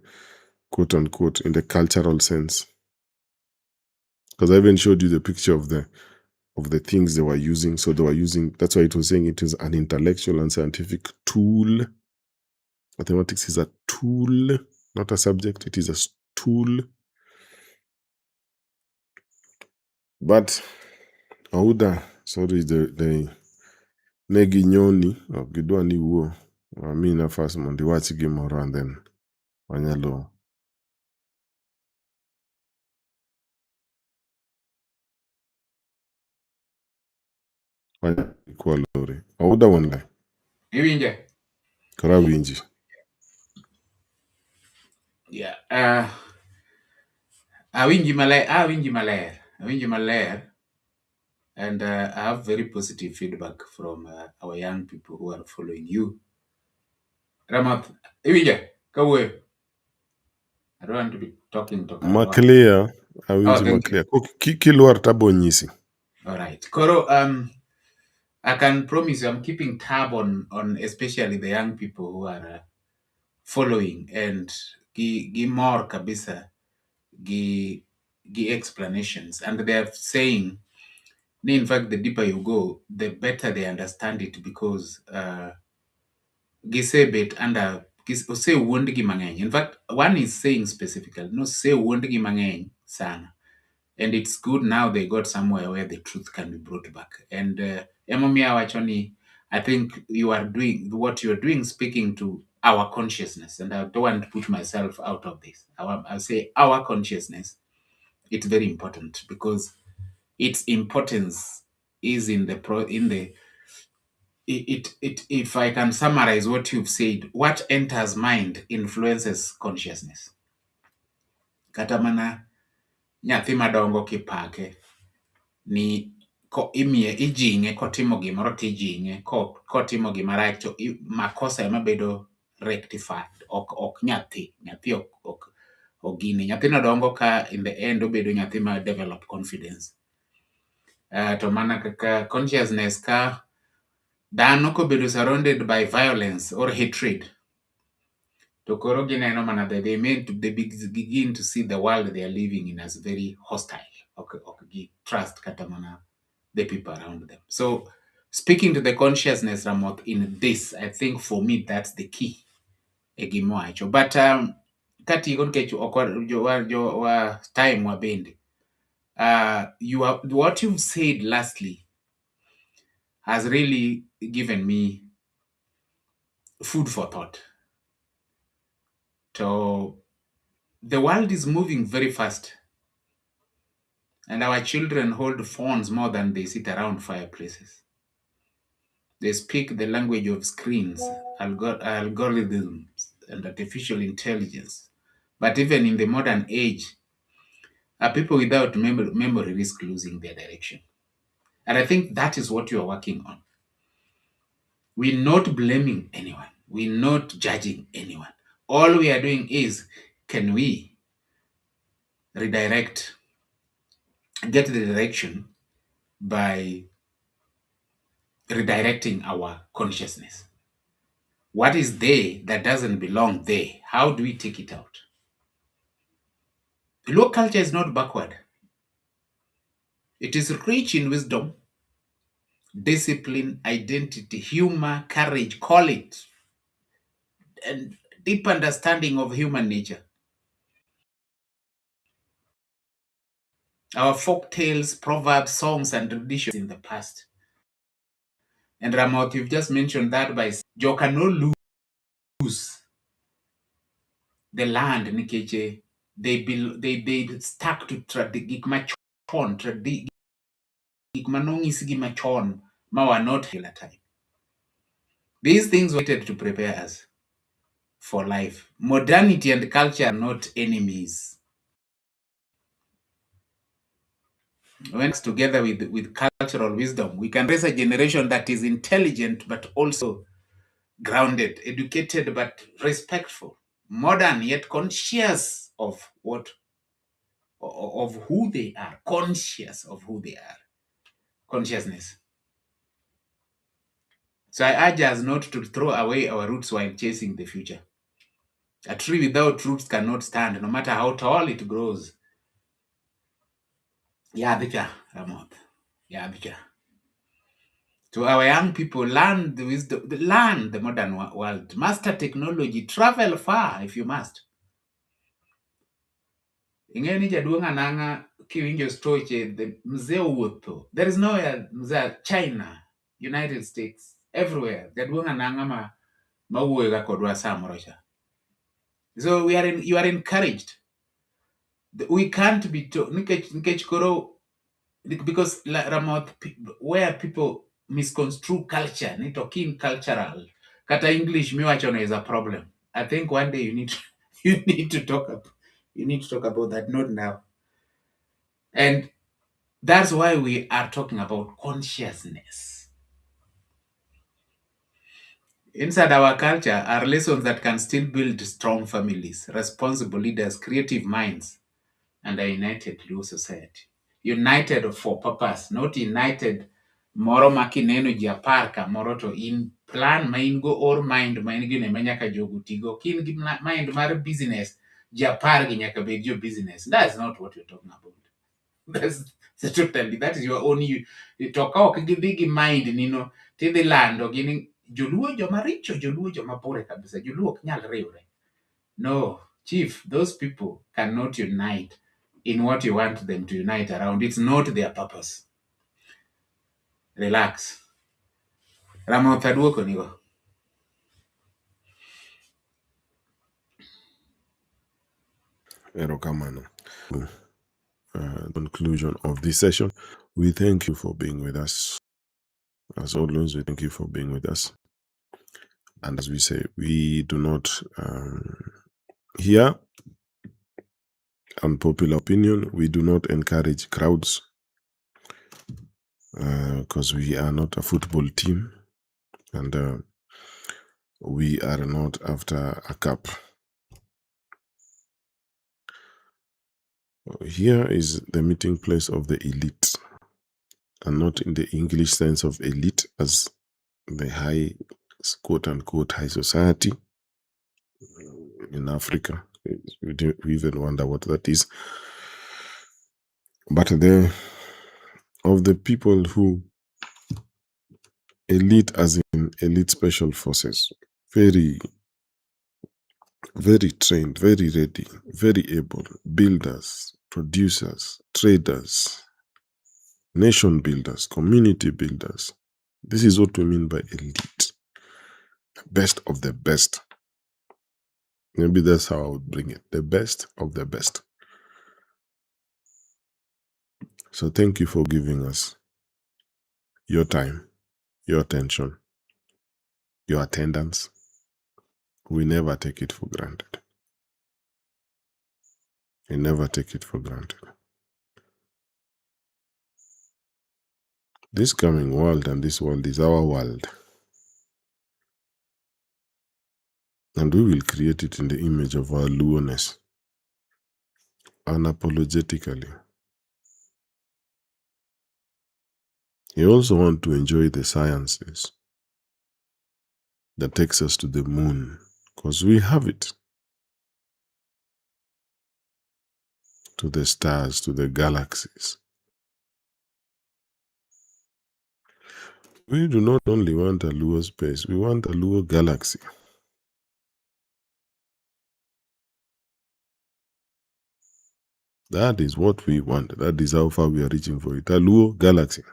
quote unquote, in the cultural sense. Because I even showed you the picture of the things they were using. So they were using, that's why it was saying it is an intellectual and scientific tool. Mathematics is a tool, not a subject. It is a tool. But Auda, sorry, the negi nyoni, gidwa ni wuo. Amina first mondi wachi gimoro and then wanyalo. Kwalore. Auda wonle. Iwinje? Kara winji. Yeah. Awinji maler. And I have very positive feedback from our young people who are following you. Ramoth, iwinje? Kawe. I don't want to be talking to Karawa. Maclear. Awinji Thank you. Maclear. Kilwar tabo nyisi. All right. Koro, I can promise you I'm keeping tab on especially the young people who are following, and gi more kabisa gi explanations, and they are saying, in fact, the deeper you go, the better they understand it, because gisebet under say wuond gi mang'eny. In fact, one is saying specifically, no, say wuond gi mang'eny sana. And it's good now they got somewhere where the truth can be brought back. And Emomia Wachoni, I think you are doing what you're doing, speaking to our consciousness. And I don't want to put myself out of this. I'll say our consciousness. It's very important, because its importance is in the if I can summarize what you've said, what enters mind influences consciousness. Katamana nyathi madongo kipake ni ko imiye ijing'e kotimo gimoro tijing'e, kotimo gimarach to makosa ema bedo rectified, ok nyathi ok gini. Nyathino dongo ka in the end obedo nyathi ma develop confidence. To mana kaka consciousness ka dhano kobedo surrounded by violence or hatred, to koro gineno mana they begin to see the world they are living in as very hostile. Ok gi trust kata mana the people around them. So speaking to the consciousness, Ramoth, in this, I think for me that's the key. But kati nikech jo time wabende. What you've said lastly has really given me food for thought. So the world is moving very fast, and our children hold phones more than they sit around fireplaces. They speak the language of screens, algorithms, and artificial intelligence. But even in the modern age, people without memory risk losing their direction. And I think that is what you are working on. We're not blaming anyone. We're not judging anyone. All we are doing is, can we get the direction by redirecting our consciousness? What is there that doesn't belong there? How do we take it out? Luo culture is not backward. It is rich in wisdom, discipline, identity, humor, courage, call it, and deep understanding of human nature. Our folk tales, proverbs, songs, and traditions in the past. And Ramoth, you've just mentioned that by you cannot lose the land, Nikeche. They stuck to gik machon, gik manong'is gi machon ma were not hela time. These things were to prepare us for life. Modernity and culture are not enemies. when it's together with cultural wisdom, we can raise a generation that is intelligent but also grounded, educated but respectful, modern yet conscious of who they are, conscious of who they are, consciousness. So I urge us not to throw away our roots while chasing the future. A tree without roots cannot stand, no matter how tall it grows. Yeah, bicha, Ramoth. Yeah, bicha. To our young people, learn the wisdom, learn the modern world, master technology, travel far if you must. Ingeni jaduong' ananga kiwinjo stoche the mzee wuotho. There is nowhere mzee China, United States, everywhere. Jaduong' ananga ma wuoyo ga kodwa samoro cha. So you are encouraged. We can't be nikech koro because Ramoth, where people misconstrue culture, ni talking cultural, kata English miwachono is a problem. I think one day you need to talk about that, not now. And that's why we are talking about consciousness. Inside our culture are lessons that can still build strong families, responsible leaders, creative minds, and a united Luo society. United for purpose, not united moro makineno ji apar kamoro to in plan ma in go or mind ma in gine ma nyaka jogo tigo. Kin gi mind mar business, ji apar gi nyaka bed your business. That's not what we're talking about. That's totally, that is your own. You talk ok gidhi gi mind nino tidhi lando gini joluo joma richo, joluo joma pore kabisa, joluo ok nyal riwre. No, chief, those people cannot unite in what you want them to unite around. It's not their purpose. Relax. Ramoth aduoko nigo. Erokamano. Conclusion of this session, we thank you for being with us. As always, we thank you for being with us. And as we say, we do not hear unpopular opinion. We do not encourage crowds because we are not a football team and we are not after a cup. Here is the meeting place of the elite, and not in the English sense of elite as the high, quote-unquote, high society in Africa. We even wonder what that is. But of the people who elite as in elite special forces, very, very trained, very ready, very able, builders, producers, traders, nation builders, community builders. This is what we mean by elite. The best of the best. Maybe that's how I would bring it. The best of the best. So thank you for giving us your time, your attention, your attendance. We never take it for granted. We never take it for granted. This coming world and this world is our world. And we will create it in the image of our Luoness, unapologetically. You also want to enjoy the sciences that takes us to the moon, because we have it. To the stars, to the galaxies. We do not only want a Luo space, we want a Luo galaxy. That is what we want. That is how far we are reaching for it. A Luo galaxy.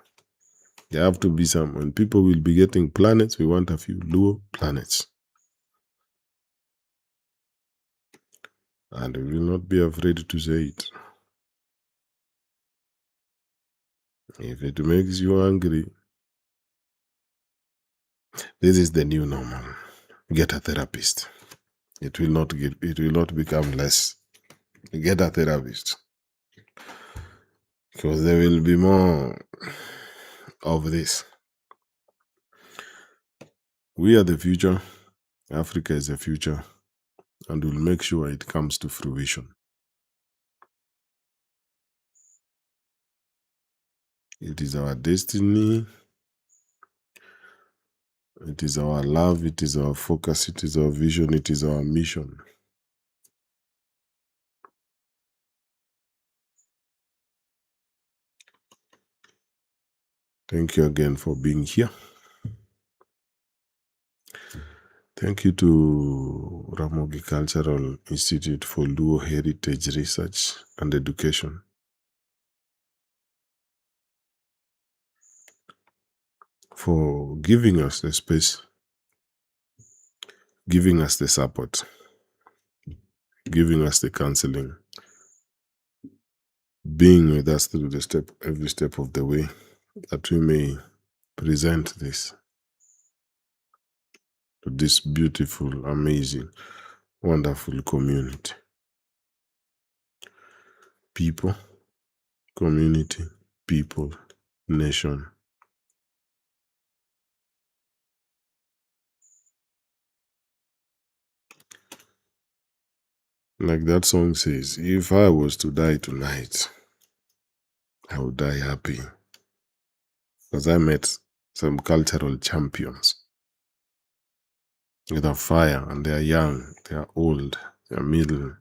There have to be some. When people will be getting planets, we want a few Luo planets. And we will not be afraid to say it. If it makes you angry, this is the new normal. Get a therapist. It will not become less. Get a therapist. because there will be more of this. We are the future. Africa is the future, and we'll make sure it comes to fruition. It is our destiny. It is our love. It is our focus. It is our vision. It is our mission. Thank you again for being here. Thank you to Ramoth Cultural Institute for Luo Heritage Research and Education for giving us the space, giving us the support, giving us the counseling, being with us through every step of the way, that we may present this to this beautiful, amazing, wonderful community. People, community, people, nation. Like that song says, if I was to die tonight, I would die happy. Because I met some cultural champions with a fire, and they are young, they are old, they are middle,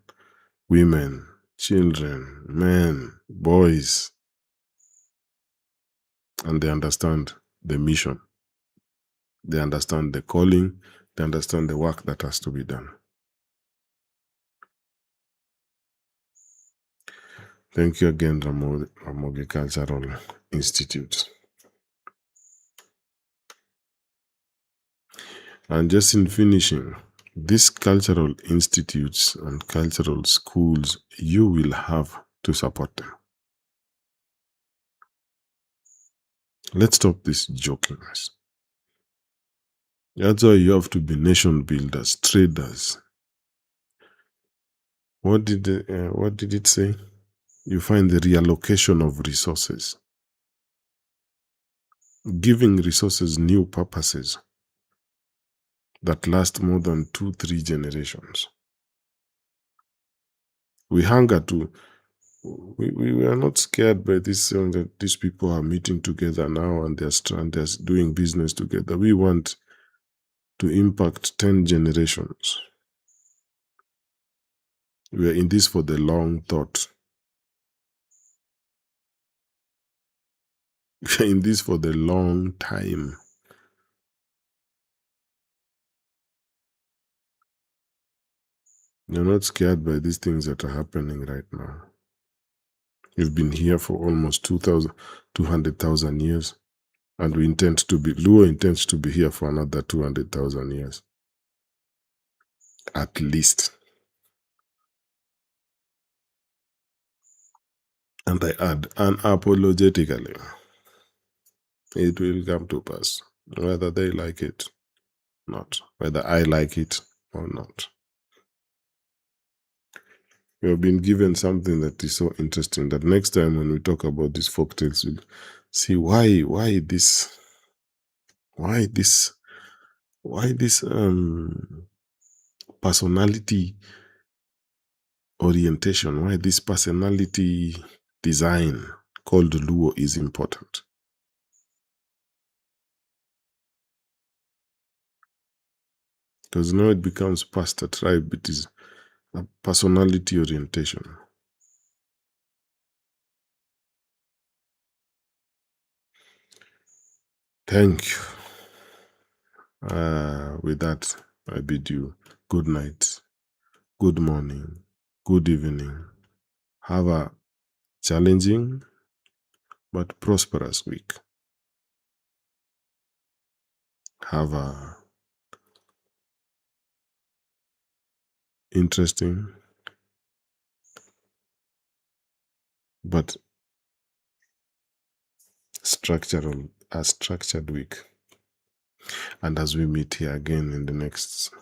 women, children, men, boys, and they understand the mission. They understand the calling. They understand the work that has to be done. Thank you again, Ramoth Cultural Institute. And just in finishing, these cultural institutes and cultural schools, you will have to support them. Let's stop this jokingness. That's why you have to be nation builders, traders. What did it say? You find the reallocation of resources, giving resources new purposes that last more than 2-3 generations. We hunger to. We are not scared by this that these people are meeting together now and they're doing business together. We want to impact 10 generations. We are in this for the long thought. We are in this for the long time. You're not scared by these things that are happening right now. You've been here for almost 200,000 years, and Luo intends to be here for another 200,000 years. At least. And I add, unapologetically, it will come to pass, whether they like it or not, whether I like it or not. You have been given something that is so interesting that next time when we talk about these folktales, we'll see why this personality orientation, why this personality design called Luo is important. Because now it becomes past a tribe, it is a personality orientation. Thank you. With that, I bid you good night, good morning, good evening. Have a challenging but prosperous week. Have a interesting but structured week. And as we meet here again in the next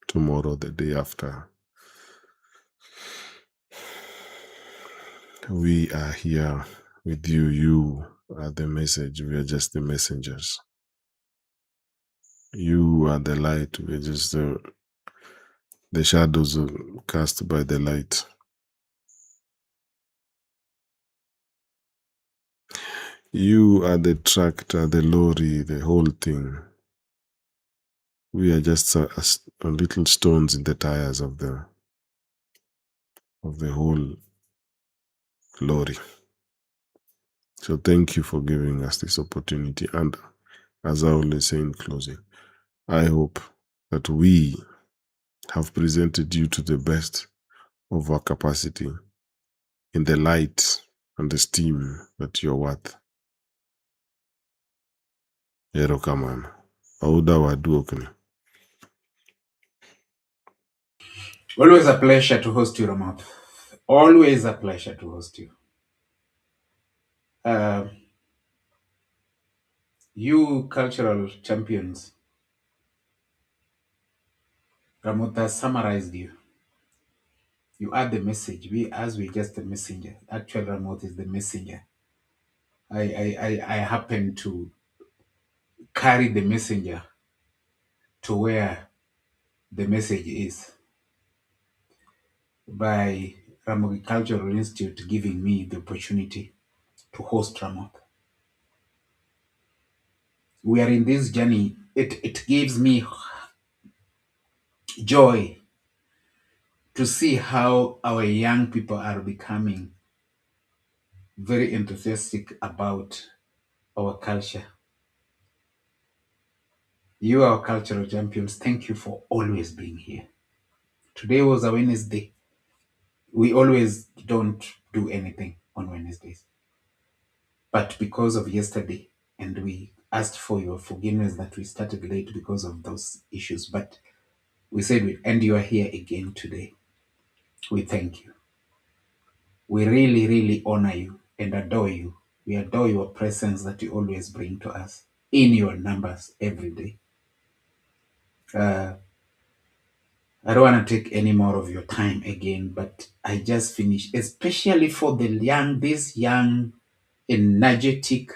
tomorrow, the day after, we are here With you, you are the message. We are just the messengers. You are the light. We are just the shadows cast by the light. You are the tractor, the lorry, the whole thing. We are just little stones in the tires of the whole lorry. So thank you for giving us this opportunity. And as I always say in closing, I hope that we have presented you to the best of our capacity in the light and esteem that you're worth. Erokamano. Auda waduokni. Always a pleasure to host you, Ramoth. Always a pleasure to host you. You cultural champions, Ramoth has summarized you. You are the message. We just the messenger. Actually, Ramoth is the messenger. I happen to carry the messenger to where the message is by Ramogi Cultural Institute giving me the opportunity to host Ramoth. We are in this journey. It gives me joy to see how our young people are becoming very enthusiastic about our culture. You are our cultural champions. Thank you for always being here. Today was a Wednesday. We always don't do anything on Wednesdays. But because of yesterday, and we asked for your forgiveness that we started late because of those issues, but we said, and you are here again today. We thank you. We really, really honor you and adore you. We adore your presence that you always bring to us in your numbers every day. I don't want to take any more of your time again, but I just finished, especially for these young, energetic.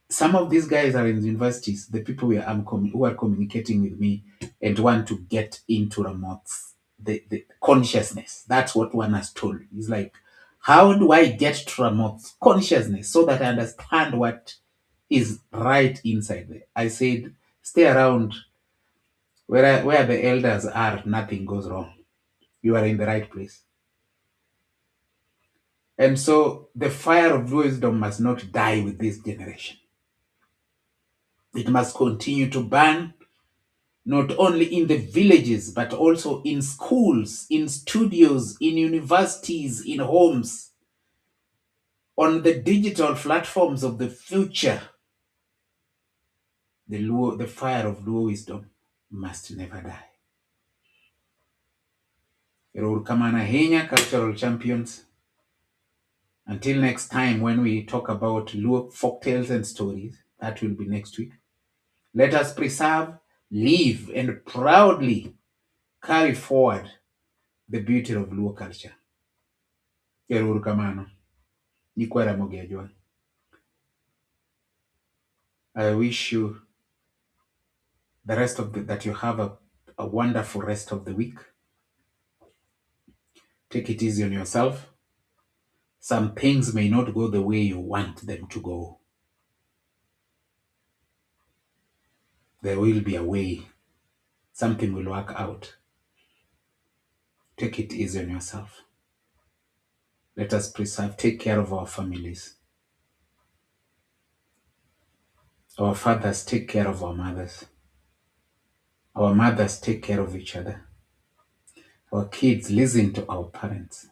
Some of these guys are in universities, the people who are communicating with me and want to get into Ramoth's the consciousness. That's what one has told me. It's like, how do I get to Ramoth's consciousness so that I understand what is right inside there? I said, stay around where the elders are, nothing goes wrong. You are in the right place. And so the fire of wisdom must not die with this generation. It must continue to burn, not only in the villages, but also in schools, in studios, in universities, in homes, on the digital platforms of the future. The fire of Luo wisdom must never die. Erokamana Henya cultural champions. Until next time, when we talk about Luo folktales and stories, that will be next week. Let us preserve, live, and proudly carry forward the beauty of Luo culture. Erokamano. Nikwera Mogejwa. I wish you the rest of that you have a wonderful rest of the week. Take it easy on yourself. Some things may not go the way you want them to go. There will be a way. Something will work out. Take it easy on yourself. Let us preserve, take care of our families. Our fathers take care of our mothers. Our mothers take care of each other. Our kids listen to our parents.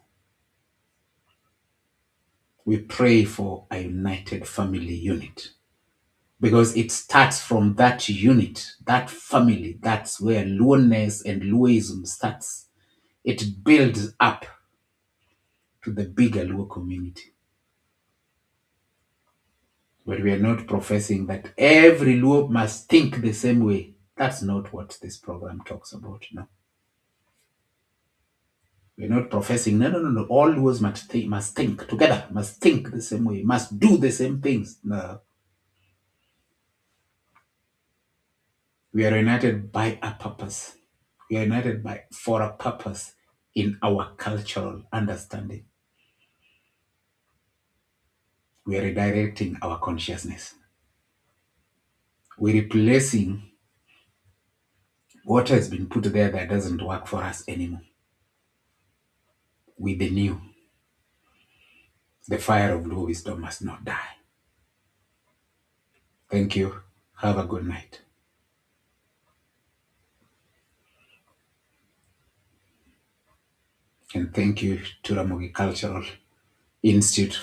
We pray for a united family unit, because it starts from that unit, that family. That's where Luoness and Luoism starts. It builds up to the bigger Luo community. But we are not professing that every Luo must think the same way. That's not what this program talks about, no. We're not professing, no. All Luos must think together, must think the same way, must do the same things. No. We are united by a purpose. We are united for a purpose in our cultural understanding. We are redirecting our consciousness. We're replacing what has been put there that doesn't work for us anymore with the new. The fire of Luo wisdom must not die. Thank you. Have a good night. And thank you to Ramogi Cultural Institute